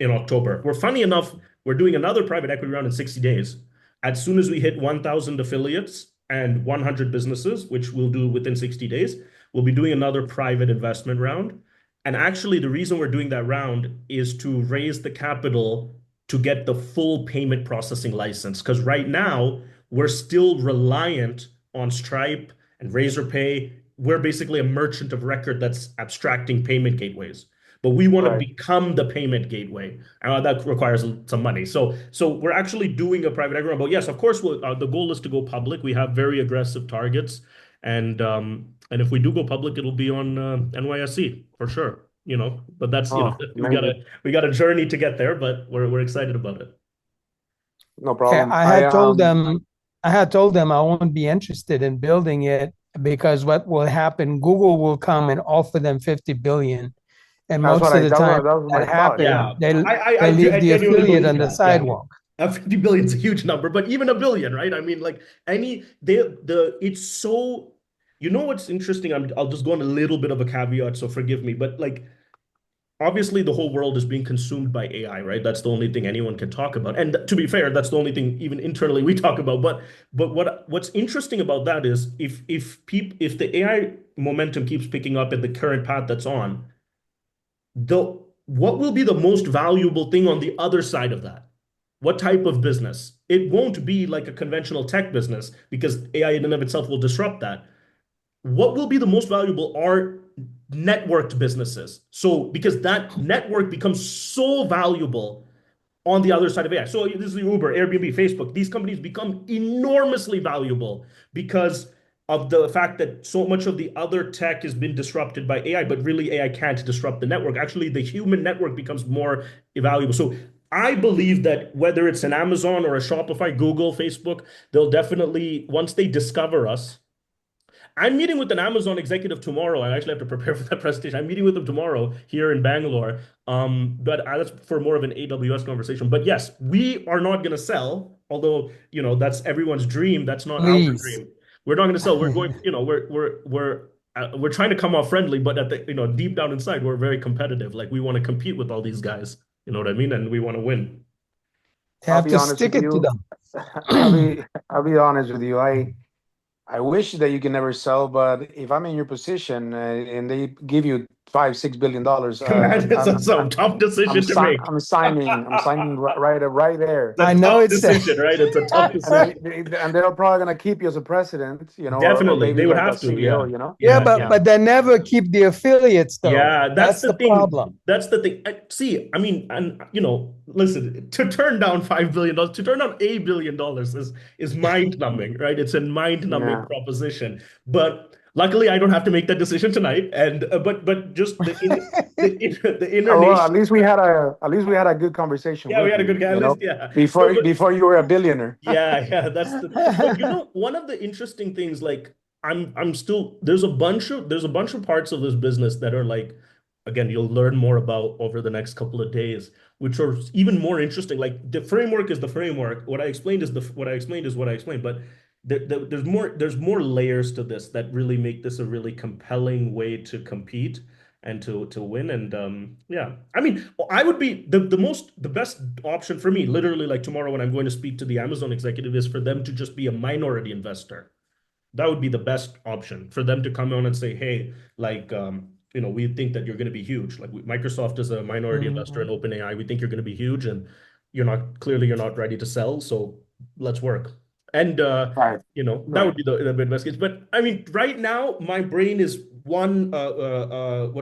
in October. We're funny enough, we're doing another private equity round in 60 days. As soon as we hit 1,000 affiliates and 100 businesses, which we'll do within 60 days, we'll be doing another private investment round. And actually, the reason we're doing that round is to raise the capital to get the full payment processing license. Because right now, we're still reliant on Stripe and Razorpay. We're basically a merchant of record that's abstracting payment gateways. But we want to Right. become the payment gateway. That requires some money. So we're actually doing a private equity round. But yes, of course, the goal is to go public. We have very aggressive targets, and if we do go public, it'll be on NYSE for sure. But that's Oh, amazing. we got a journey to get there, but we're excited about it. No Yeah, problem. I I had told them I won't be interested in building it because what will happen, Google will come and offer them 50 billion. And most of the time that was my that thought. happens, Yeah. Yeah, I they leave I the genuinely affiliate believe on the that. Yeah. sidewalk. 50 billion is a huge number, but even a billion, right? I mean, like it's so, what's interesting? I'll just go on a little bit of a caveat, so forgive me, but like obviously the whole world is being consumed by AI, right? That's the only thing anyone can talk about. And to be fair, that's the only thing even internally we talk about. But what's interesting about that is if the AI momentum keeps picking up at the current path that's on, the what will be the most valuable thing on the other side of that? What type of business? It won't be like a conventional tech business because AI in and of itself will disrupt that. What will be the most valuable are networked businesses. So because that network becomes so valuable on the other side of AI. So this is Uber, Airbnb, Facebook. These companies become enormously valuable because of the fact that so much of the other tech has been disrupted by AI, but really AI can't disrupt the network. Actually, the human network becomes more valuable. So I believe that whether it's an Amazon or a Shopify, Google, Facebook, they'll definitely, once they discover us, I'm meeting with an Amazon executive tomorrow. I actually have to prepare for that presentation. I'm meeting with them tomorrow here in Bangalore. But that's for more of an AWS conversation. But yes, we are not going to sell, although that's everyone's dream. That's not our Please. dream. We're not going to sell. We're going. We're trying to come off friendly, but at the deep down inside, we're very competitive. Like we want to compete with all these guys. You know what I mean? And we want to win. They I'll have be to honest with stick it to you. them. I'll be honest with you. I wish that you can never sell, but if I'm in your position and they give you $5-6 billion, Man, it's a tough decision to make. I'm signing right there. It's I a know tough it's decision, right? It's a tough And then decision. they're probably gonna keep you as a president, or Definitely. maybe They would like a have to. Yeah. CEO. yeah, Yeah. but Yeah. but they never keep the affiliates though. Yeah. That's That's the the thing. problem. That's the thing. See, I mean, and listen, to turn down $5 billion, to turn down $1 billion is mind-numbing, right? It's a mind-numbing Yeah. proposition. But luckily I don't have to make that decision tonight. And but just the inner Oh, well, nation. at least we had a good conversation Yeah, we with had a you. good guy list. Yeah. No, Before you were a billionaire. yeah, that's but one of the interesting things, like I'm still there's a bunch of parts of this business that are like, again, you'll learn more about over the next couple of days, which are even more interesting. Like the framework is the framework. What I explained is what I explained is what I explained, but there's more layers to this that really make this a really compelling way to compete and to win. And yeah, I mean, I would be the best option for me, literally, like tomorrow when I'm going to speak to the Amazon executive, is for them to just be a minority investor. That would be the best option for them to come on and say, hey, like we think that you're going to be huge. Like Microsoft is a minority investor in Mhm. OpenAI. We think you're going to be huge, and you're not ready to sell. So let's work. And Right. that Right. would be the best case. But I mean, right now my brain is what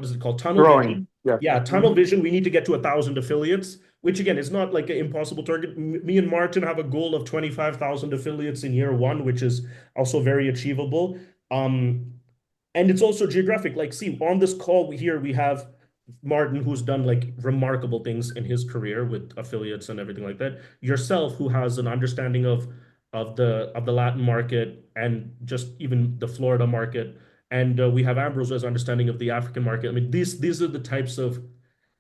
is it called? Tunnel Growing. vision. Yes. Yeah, tunnel Mhm. vision. We need to get to 1,000 affiliates. which again is not like an impossible target. Me and Martin have a goal of 25,000 affiliates in year one, which is also very achievable. And it's also geographic. Like, see, on this call here, we have Martin, who's done like remarkable things in his career with affiliates and everything like that. Yourself, who has an understanding of the Latin market and just even the Florida market, and we have Ambrose as understanding of the African market. I mean, these are the types of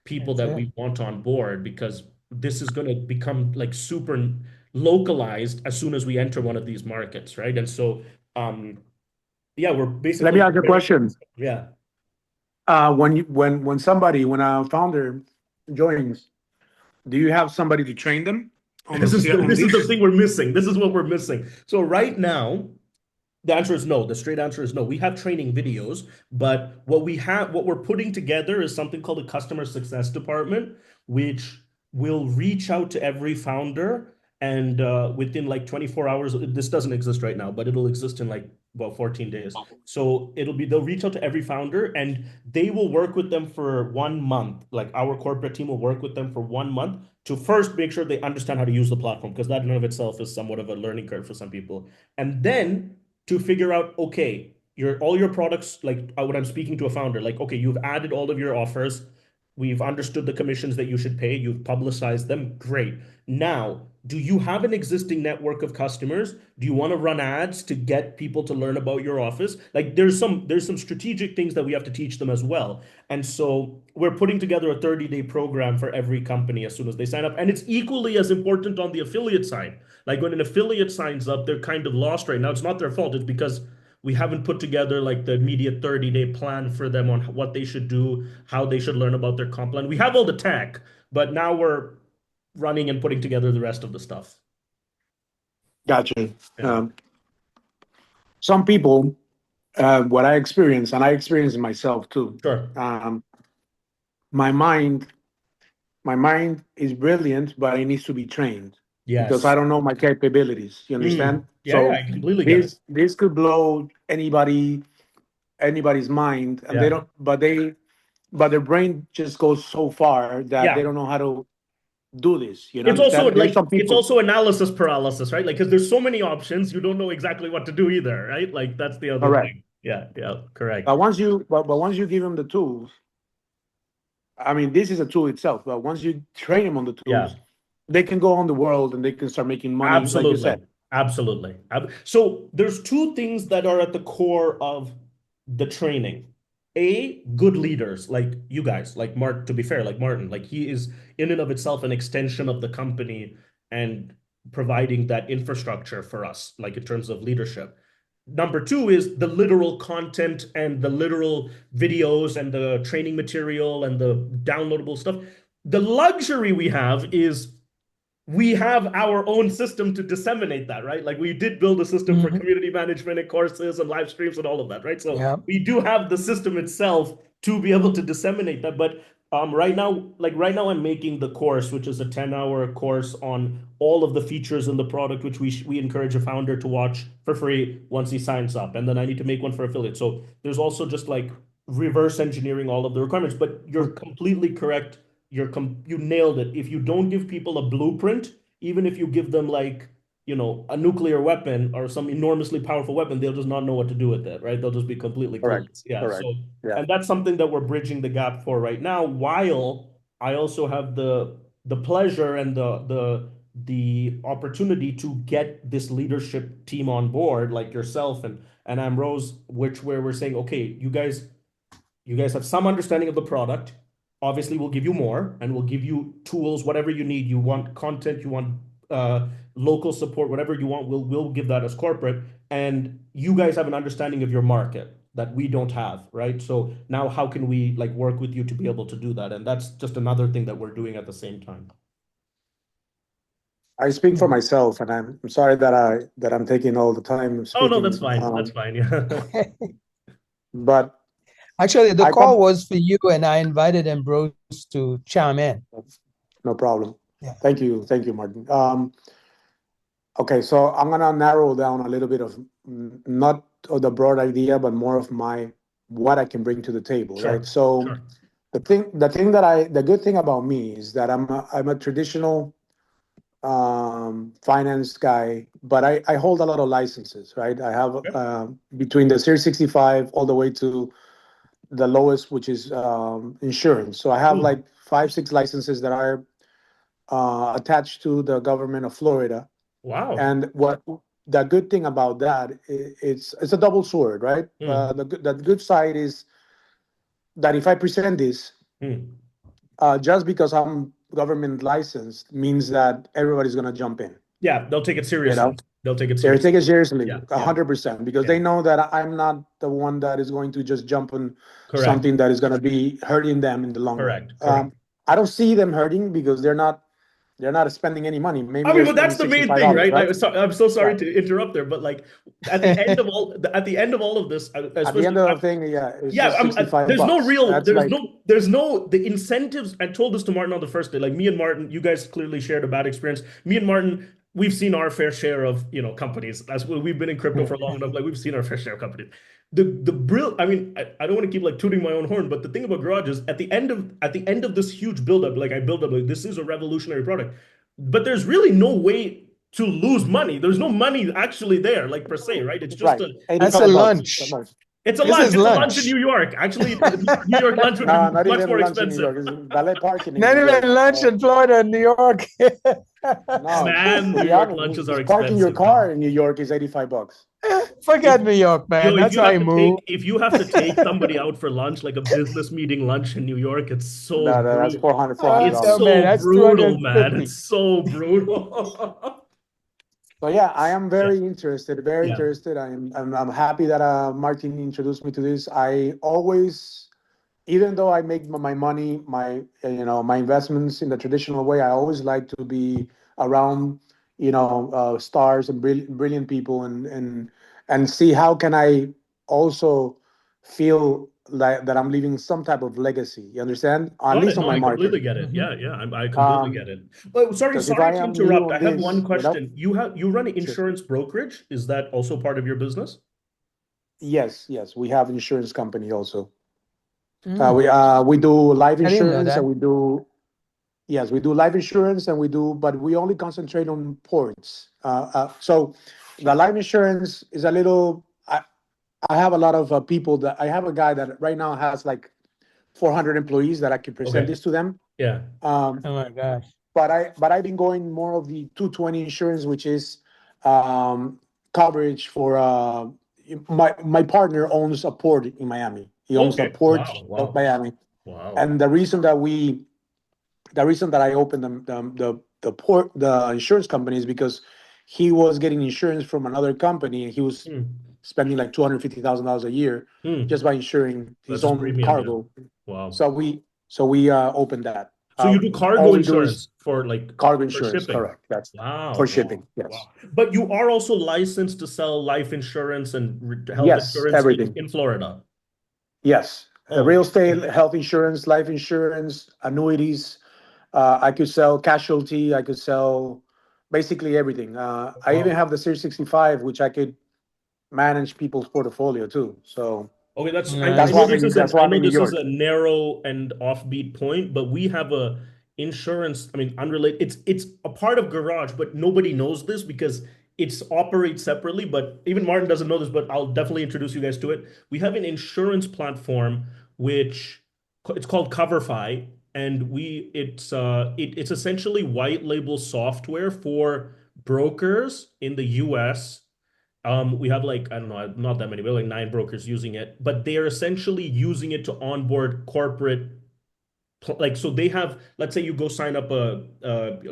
people That's that it. we want on board because this is going to become like super localized as soon as we enter one of these markets, right? And so, yeah, we're Let me basically ask you a question. yeah. When a founder joins, do you have somebody to train them on This is the on this is the this? thing we're missing. This is what we're missing. So right now, the answer is no. The straight answer is no. We have training videos, but what we're putting together is something called a customer success department, which will reach out to every founder and within like 24 hours, this doesn't exist right now, but it'll exist in like about 14 days. So they'll reach out to every founder and they will work with them for 1 month. Like our corporate team will work with them for 1 month to first make sure they understand how to use the platform, because that in and of itself is somewhat of a learning curve for some people. And then to figure out, okay, all your products, like when I'm speaking to a founder, like, okay, you've added all of your offers, we've understood the commissions that you should pay, you've publicized them, great. Now, do you have an existing network of customers? Do you want to run ads to get people to learn about your office? Like there's some strategic things that we have to teach them as well. And so we're putting together a 30-day program for every company as soon as they sign up. And it's equally as important on the affiliate side. Like when an affiliate signs up, they're kind of lost right now. It's not their fault. It's because we haven't put together like the immediate 30-day plan for them on what they should do, how they should learn about their comp plan. We have all the tech, but now we're running and putting together the rest of the stuff. Gotcha. Yeah. Some people, what I experience, and I experience it myself too. Sure. My mind is brilliant, but it needs to be trained because I Yes. don't know my capabilities. You understand? Yeah, So I completely get it. this could blow anybody's mind, and they Yeah. don't. But their brain just goes so far that they Yeah. don't know how to do this. You know, It's also understand? There's like some it's people. also analysis paralysis, right? Like because there's so many options, you don't know exactly what to do either, right? Like that's the other Correct. thing. Yeah, yeah, correct. But once you give them the tools, I mean, this is a tool itself. But once you train them on the Yeah. tools, they can go on the world and they can start making money, like you Absolutely. said. Absolutely. So there's two things that are at the core of the training. A, good leaders like you guys, like Mark, to be fair, like Martin, like he is in and of itself an extension of the company and providing that infrastructure for us, like in terms of leadership. Number two is the literal content and the literal videos and the training material and the downloadable stuff. The luxury we have is we have our own system to disseminate that, right? Like we did build a system for Mhm. community management and courses and live streams and all of that, right? So Yeah. we do have the system itself to be able to disseminate that. But right now, I'm making the course, which is a 10-hour course on all of the features in the product, which we encourage a founder to watch for free once he signs up. And then I need to make one for affiliates. So there's also just like reverse engineering all of the requirements. But you're completely correct, you nailed it. If you don't give people a blueprint, even if you give them like, a nuclear weapon or some enormously powerful weapon, they'll just not know what to do with it, right? They'll just be completely clueless. Correct. Yeah. Correct. So, Yeah. and that's something that we're bridging the gap for right now, while I also have the pleasure and the opportunity to get this leadership team on board, like yourself and Ambrose, where we're saying, okay, you guys have some understanding of the product. Obviously, we'll give you more and we'll give you tools, whatever you need. You want content, you want local support, whatever you want, we'll give that as corporate. And you guys have an understanding of your market that we don't have, right? So now how can we like work with you to be able to do that? And that's just another thing that we're doing at the same time. I speak for myself, and I'm sorry that I'm taking all the time Oh no, that's speaking. fine. That's fine. Yeah. But Actually, the I call come, was for you, and I invited Ambrose to chime in. no problem. Yeah. Thank you, Martin. Okay, so I'm gonna narrow down a little bit of not of the broad idea, but more of what I can bring to the table, Sure. right? So Sure. The good thing about me is that I'm a traditional finance guy, but I hold a lot of licenses, right? I have Okay. between the Series 65 all the way to the lowest, which is insurance. So I have Hmm. like five, six licenses that are attached to the government of Florida. Wow. And what the good thing about that, it's a double sword, right? Hmm. The good side is that if I present this, Hmm. just because I'm government licensed means that everybody's gonna jump in. Yeah, they'll take it You seriously. know, They'll take it they seriously. take it seriously, Yeah, yeah, 100%, because yeah. they know that I'm not the one that is going to just jump on Correct. something that is going to be hurting them in the long run. Correct. Correct. I don't see them hurting because they're not spending any money. Maybe I mean, they're but spending that's the main $65, thing, right? right? I'm so sorry Yeah. to interrupt there, but like at the end of all of this, At the end especially of the thing, yeah, it's yeah, just 65 there's no bucks. real, That's like, there's no, the incentives. I told this to Martin on the first day. Like me and Martin, you guys clearly shared a bad experience. Me and Martin, we've seen our fair share of, companies. That's what we've been in crypto for long enough. Like we've seen our fair share of companies. I mean, I don't want to keep like tooting my own horn, but the thing about Garage is at the end of this huge buildup, like I build up, like this is a revolutionary product, but there's really no way to lose money. There's no money actually there, like per se, right? It's just right, a That's a 85 bucks. lunch. it's a This lunch. is It's a lunch in lunch. New York. Actually, New York lunch would be No, not much even more lunch in New expensive. York. It's valet parking in Not New York. even lunch in Florida and New York. No, Man, to New be York honest, lunches are just parking your expensive, man. car in New York is 85 bucks. If Forget New York, man. if That's you how have I to move. take somebody out for lunch, like a business meeting lunch in New York, it's so No, that's brutal. 400, It's Oh $400. man, so that's brutal, man. It's 250. so brutal. So yeah, I am Yeah, very interested, very yeah. interested. I'm happy that Martin introduced me to this. I always, even though I make my money, my investments in the traditional way, I always like to be around stars and brilliant people, and see how can I also feel like that I'm leaving some type of legacy. You understand? At Got least it. on No, my I completely market. get it. Mhm. Yeah, yeah. I completely Um, get it. But sorry, because if sorry I to am new interrupt. on I have one this, question. You run an sure. insurance brokerage. Is that also part of your business? Yes, yes, we have insurance company also. Mm, We do life I didn't know insurance, that. and we do life insurance, but we only concentrate on ports. So the life insurance is a little. I have a lot of people that I have a guy that right now has like 400 employees that I can present Okay. this to them. Yeah. Um, Oh my gosh. but I've been going more of the 220 insurance, which is um, coverage for my partner owns a port in Miami. He owns a Okay. port Wow. of Wow. Miami, Wow. and the reason that I opened the insurance company is because he was getting insurance from another company, and he was Hmm. spending like $250,000 a year just Hmm. by insuring That's his just own premium. Yeah. cargo. Wow. So we opened that. So you do All cargo we do is insurance for like cargo for insurance, shipping. correct? That's Wow. for Wow. shipping. Yes, Wow. But you are also licensed to sell life insurance and health yes, insurance in, everything. in Florida. Yes, Oh, real estate, okay. health insurance, life insurance, annuities. I could sell casualty. I could sell basically everything. I even Wow. have the Series 65, which I could manage people's portfolio too. So Okay, that's I that's know why I'm this Nice. in. is a That's why I I'm know in New this is York. a narrow and offbeat point, but we have a insurance, I mean, unrelated. It's a part of Garage, but nobody knows this because it's operates separately. But even Martin doesn't know this, but I'll definitely introduce you guys to it. We have an insurance platform which it's called Coverify, and it's essentially white label software for brokers in the US. We have like, I don't know, not that many, we have like 9 brokers using it, but they are essentially using it to onboard corporate, like, so they have, let's say you go sign up a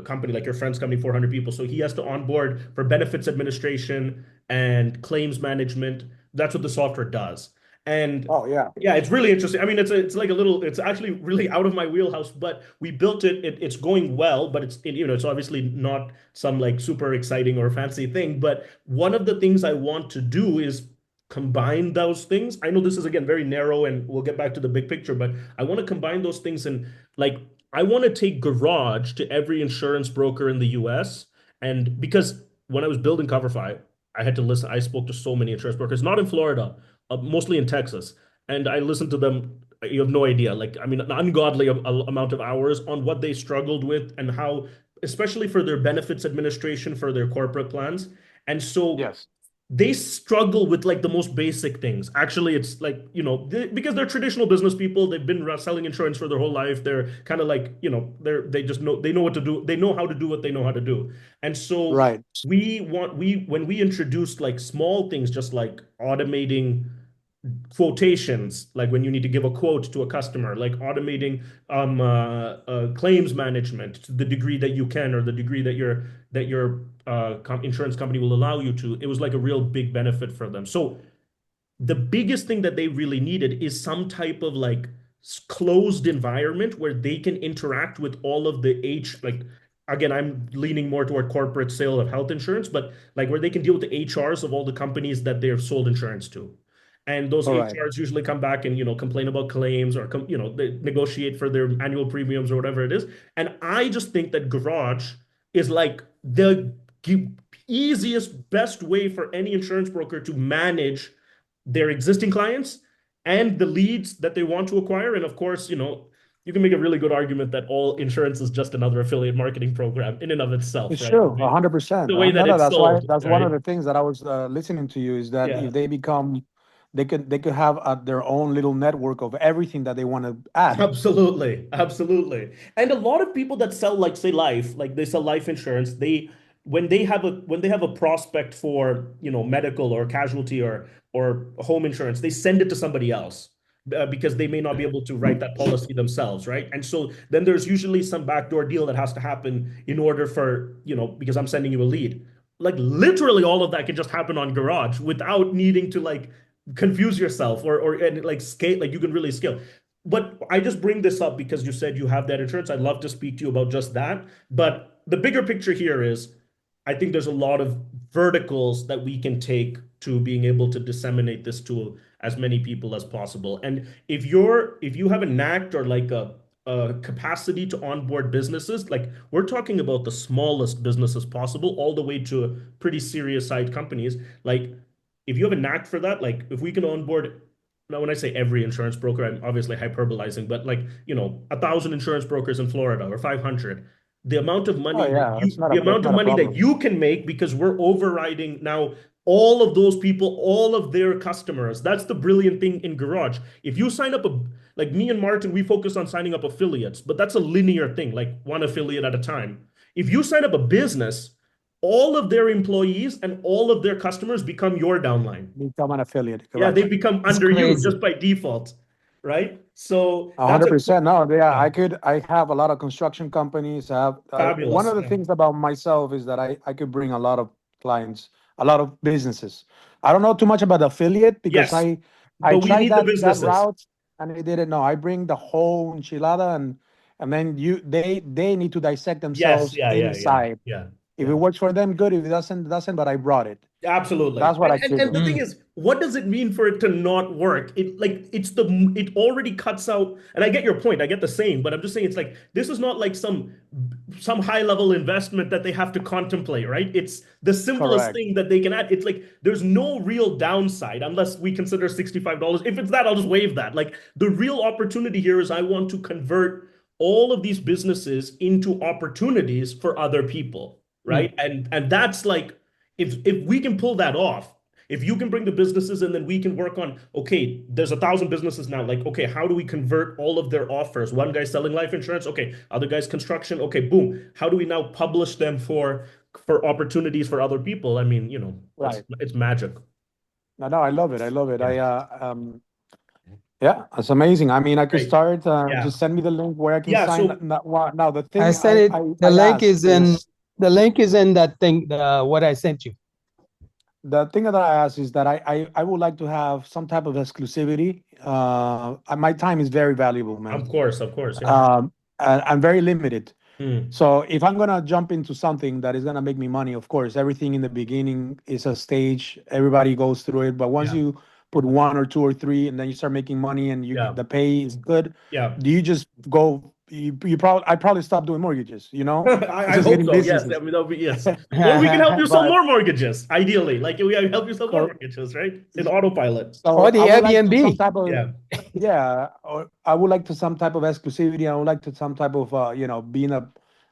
company, like your friend's company, 400 people. So he has to onboard for benefits administration and claims management. That's what the software does. And Oh yeah. yeah, it's really interesting. I mean, it's like a little, it's actually really out of my wheelhouse, but we built it. It's going well, but it's obviously not some like super exciting or fancy thing. But one of the things I want to do is combine those things. I know this is again very narrow, and we'll get back to the big picture, but I want to combine those things, and like I want to take Garage to every insurance broker in the US. And because when I was building Coverify, I had to listen. I spoke to so many insurance brokers, not in Florida, mostly in Texas, and I listened to them you have no idea. Like, I mean, an ungodly amount of hours on what they struggled with and how, especially for their benefits administration for their corporate plans. And so Yes. they struggle with like the most basic things. Actually, it's like, because they're traditional business people, they've been selling insurance for their whole life. They're kind of like, they just know, they know what to do. They know how to do what they know how to do. And so Right. when we introduced like small things, just like automating quotations, like when you need to give a quote to a customer, like automating claims management to the degree that you can, or the degree that your insurance company will allow you to. It was like a real big benefit for them. So the biggest thing that they really needed is some type of like closed environment where they can interact with all of the like, again, I'm leaning more toward corporate sale of health insurance, but like where they can deal with the HRs of all the companies that they've sold insurance to. And those All right. HRs usually come back and, complain about claims, or they negotiate for their annual premiums or whatever it is. And I just think that Garage is like the easiest, best way for any insurance broker to manage their existing clients and the leads that they want to acquire. And of course, you can make a really good argument that all insurance is just another affiliate marketing program in and of itself, It's right? true, 100%. The way No, that no, it's that's why sold, that's one of right? the things that I was listening to you is that Yeah. if they become, they could have their own little network of everything that they want to add. Absolutely, absolutely. And a lot of people that sell, like, say, like they sell life insurance, when they have a prospect for, medical or casualty or home insurance, they send it to somebody else, because they may not be able to write that policy themselves, right? And so then there's usually some backdoor deal that has to happen in order for, because I'm sending you a lead. Like literally all of that can just happen on Garage without needing to like confuse yourself, and like scale, like you can really scale. But I just bring this up because you said you have that insurance. I'd love to speak to you about just that. But the bigger picture here is I think there's a lot of verticals that we can take to being able to disseminate this to as many people as possible. And if you have a knack or like a capacity to onboard businesses, like we're talking about the smallest businesses possible, all the way to pretty serious side companies. Like if you have a knack for that, like if we can onboard, now when I say every insurance broker, I'm obviously hyperbolizing, but like, 1,000 insurance brokers in Florida or 500, the amount of Oh money that yeah, that's not the a that's amount of not a money that problem. you can make, because we're overriding now all of those people, all of their customers. That's the brilliant thing in Garage. If you sign up like me and Martin, we focus on signing up affiliates, but that's a linear thing, like one affiliate at a time. If you sign up a business, all of their employees and all of their customers become your downline. Become an affiliate, Yeah, they correct? become It's under you crazy. just by default, right? So A that's hundred a percent. No, yeah, yeah, I have a lot of construction companies. I have one fabulous. of the Yeah. things about myself is that I could bring a lot of clients, a lot of businesses. I don't know too much about affiliate because Yes, I but we tried need the that businesses. route and I didn't know. I bring the whole enchilada and then they need to dissect Yes, themselves yeah, inside. yeah, If it yeah. works for them, good. If it doesn't. But I brought it. Absolutely. That's what I could And the do. thing Mm. is, what does it mean for it to not work? It already cuts out, and I get your point, I get the saying, but I'm just saying it's like this is not like some high level investment that they have to contemplate, right? It's the simplest Correct. thing that they can add. It's like there's no real downside unless we consider $65. If it's that, I'll just waive that. Like the real opportunity here is I want to convert all of these businesses into opportunities for other people, Mm. right? And that's like if we can pull that off, if you can bring the businesses and then we can work on, okay, there's 1,000 businesses now, like, okay, how do we convert all of their offers? One guy's selling life insurance, okay, other guy's construction, okay, boom. How do we now publish them for opportunities for other people? I mean, Right. it's magic. No, I love it. I love it. Yeah. Yeah, it's amazing. I mean, I could Great. start. Yeah. Just send me the link where I can Yeah. sign. So Now, the I thing sent it. The I link ask is in is that thing. What I sent you. the thing that I ask is that I would like to have some type of exclusivity. My time is very valuable, man. of course. Yeah. And I'm very limited. Hmm. So if I'm gonna jump into something that is gonna make me money, of course, everything in the beginning is a stage. Everybody goes through it, but once Yeah. you put one or two or three, and then you start making money, and Yeah. the pay is good, Yeah. do you just go? You probably I probably stop doing mortgages. I Just hope getting so. Yes. I businesses. mean, that'll be, yes. Or we can help you sell But more mortgages, ideally. Like we help you sell more so mortgages, right? In autopilot. Or so the I would like some Airbnb. type of Yeah. Yeah, or I would like to some type of exclusivity. I would like to some type of being a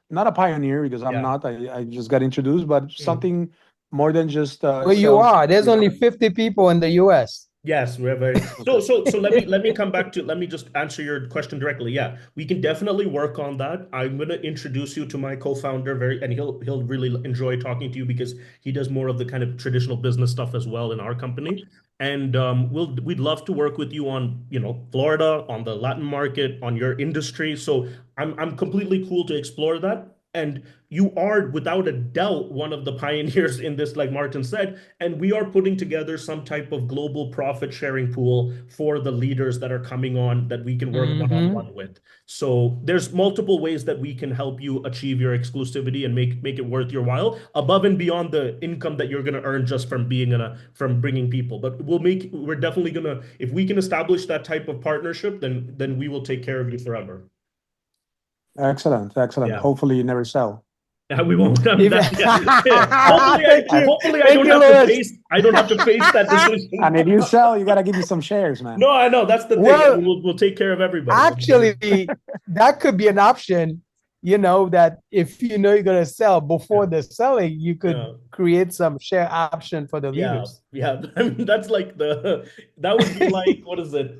not a pioneer because I'm Yeah. not. I just got introduced, but Mm. something more than just Well, you sales. are. There's only 50 people in the US. Yes, we're very Okay. so let me come back to let me just answer your question directly. Yeah, we can definitely work on that. I'm gonna introduce you to my co-founder very and he'll really enjoy talking to you because he does more of the kind of traditional business stuff as well in our company. And we'd love to work with you on, Florida, on the Latin market, on your industry. So I'm completely cool to explore that. And you are without a doubt one of the pioneers in this, like Martin said, and we are putting together some type of global profit sharing pool for the leaders that are coming on that we can work one-on-one with. So there's multiple ways that we can help you achieve your exclusivity and make it worth your while above and beyond the income that you're going to earn just from from bringing people. But we're definitely going to, if we can establish that type of partnership, then we will take care of you forever. Excellent, excellent. Yeah. Hopefully, you never sell. We won't. I mean, Thank you. Hopefully, I Thank don't you, have to Louis. face. I don't have to face that decision. And if you sell, you gotta give me some shares, man. No, I know that's the thing. Well, We'll take care of everybody. Actually, that could be an option, that if you know you're going to sell before the selling, you could Yeah. create some share option for the leaders. Yeah. I mean, that's like that would be like, what is it?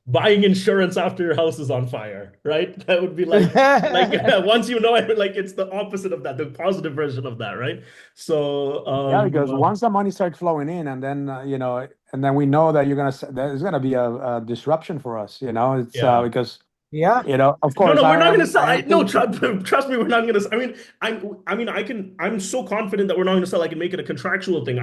Buying insurance after your house is on fire, right? That would be like once you know it, like it's the opposite of that, the positive version of that, right? So Yeah, because once the money starts flowing in, and then and then we know that there's gonna be a disruption for us. It's Yeah. because Yeah. of No, course we're not I going to am. sell. I am No, thinking. trust me, we're not going to. I'm so confident that we're not going to sell. I can make it a contractual thing.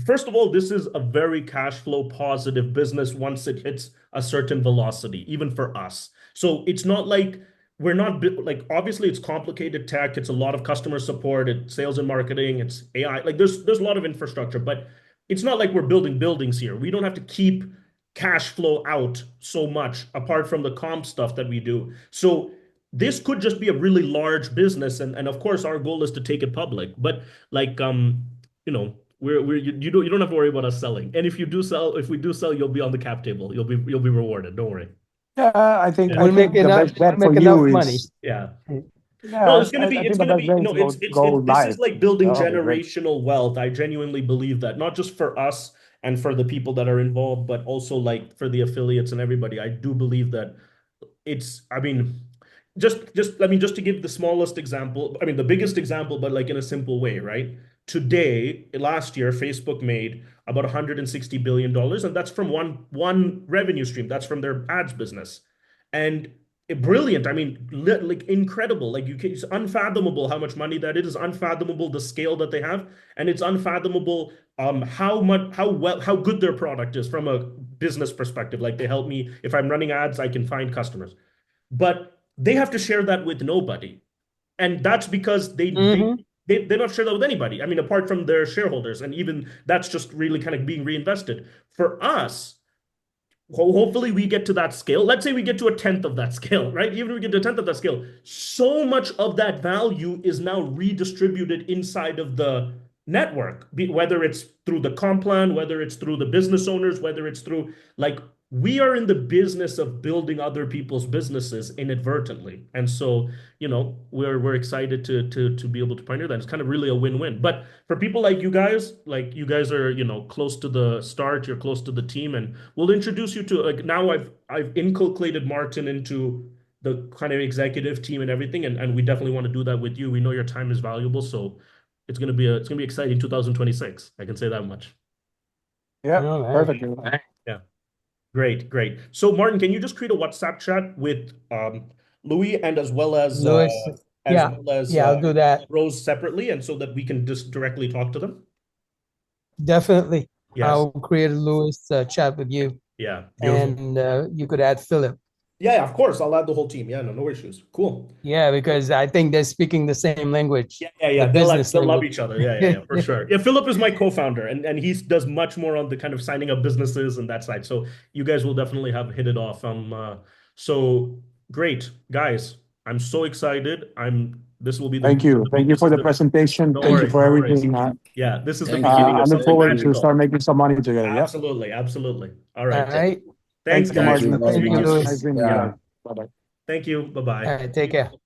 First of all, this is a very cash flow positive business once it hits a certain velocity, even for us. So it's not like we're not like, obviously it's complicated tech. It's a lot of customer support, it's sales and marketing, it's AI. Like there's a lot of infrastructure, but it's not like we're building buildings here. We don't have to keep cash flow out so much apart from the comp stuff that we do. So this could just be a really large business, and of course our goal is to take it public. But like you don't have to worry about us selling. And if we do sell, you'll be on the cap table. You'll be rewarded. Don't worry. Yeah, I think Yeah. I think the best bet for you Money. is Yeah. No, yeah. I it's think the gonna best be, bet is go this is live. like building That'll be great. generational wealth. I genuinely believe that, not just for us and for the people that are involved, but also like for the affiliates and everybody. I do believe that I mean, just to give the smallest example, I mean, the biggest example, but like in a simple way, right? Last year, Facebook made about $160 billion, and that's from one revenue stream. That's from their ads business. And brilliant. I mean, like incredible. Like it's unfathomable how much money that it is. Unfathomable the scale that they have, and it's unfathomable how good their product is from a business perspective. Like they help me if I'm running ads, I can find customers, but they have to share that with nobody, and that's because they don't share that with anybody. I mean, apart from their shareholders, and even that's just really kind of being reinvested. For us, hopefully we get to that scale. Let's say we get to a tenth of that scale, right? Even if we get to a tenth of that scale, so much of that value is now redistributed inside of the network, whether it's through the comp plan, whether it's through the business owners, whether it's through like we are in the business of building other people's businesses inadvertently. And so, we're excited to be able to pioneer that. It's kind of really a win-win. But for people like you guys are, close to the start, you're close to the team, and we'll introduce you to like now I've inculcated Martin into the kind of executive team and everything, and we definitely want to do that with you. We know your time is valuable, so it's gonna be exciting 2026. I can say that much. Yeah, All right. perfect. Yeah. Great. So Martin, can you just create a WhatsApp chat with Louis and as well as Louis. Yeah. I'll do that. Rose separately, and so that we can just directly talk to them? Definitely. Yes. I'll create a Louis chat with you. Yeah. Beautiful. And you could add Philip. Yeah, of course. I'll add the whole team. Yeah, no issues. Cool. Yeah, because I think they're speaking the same language. Yeah. The They'll business love language. each other. Yeah, for sure. Yeah, Philip is my co-founder, and he does much more on the kind of signing up businesses and that side. So you guys will definitely have hit it off. So great, guys. I'm so excited. This will be Thank you. Thank you for the this is presentation. no Thank you worries, for no worries. everything. Yeah, this is the Thank beginning you. of I look something forward to magical. start making some money together. Yep. Absolutely, absolutely. All All right. right. Thanks, Thank you, guys. Martin. very Thank Speak you, to you much. soon. Nice Louis. meeting you Yeah. guys. Bye-bye. Thank you. Bye-bye. All right. Take care.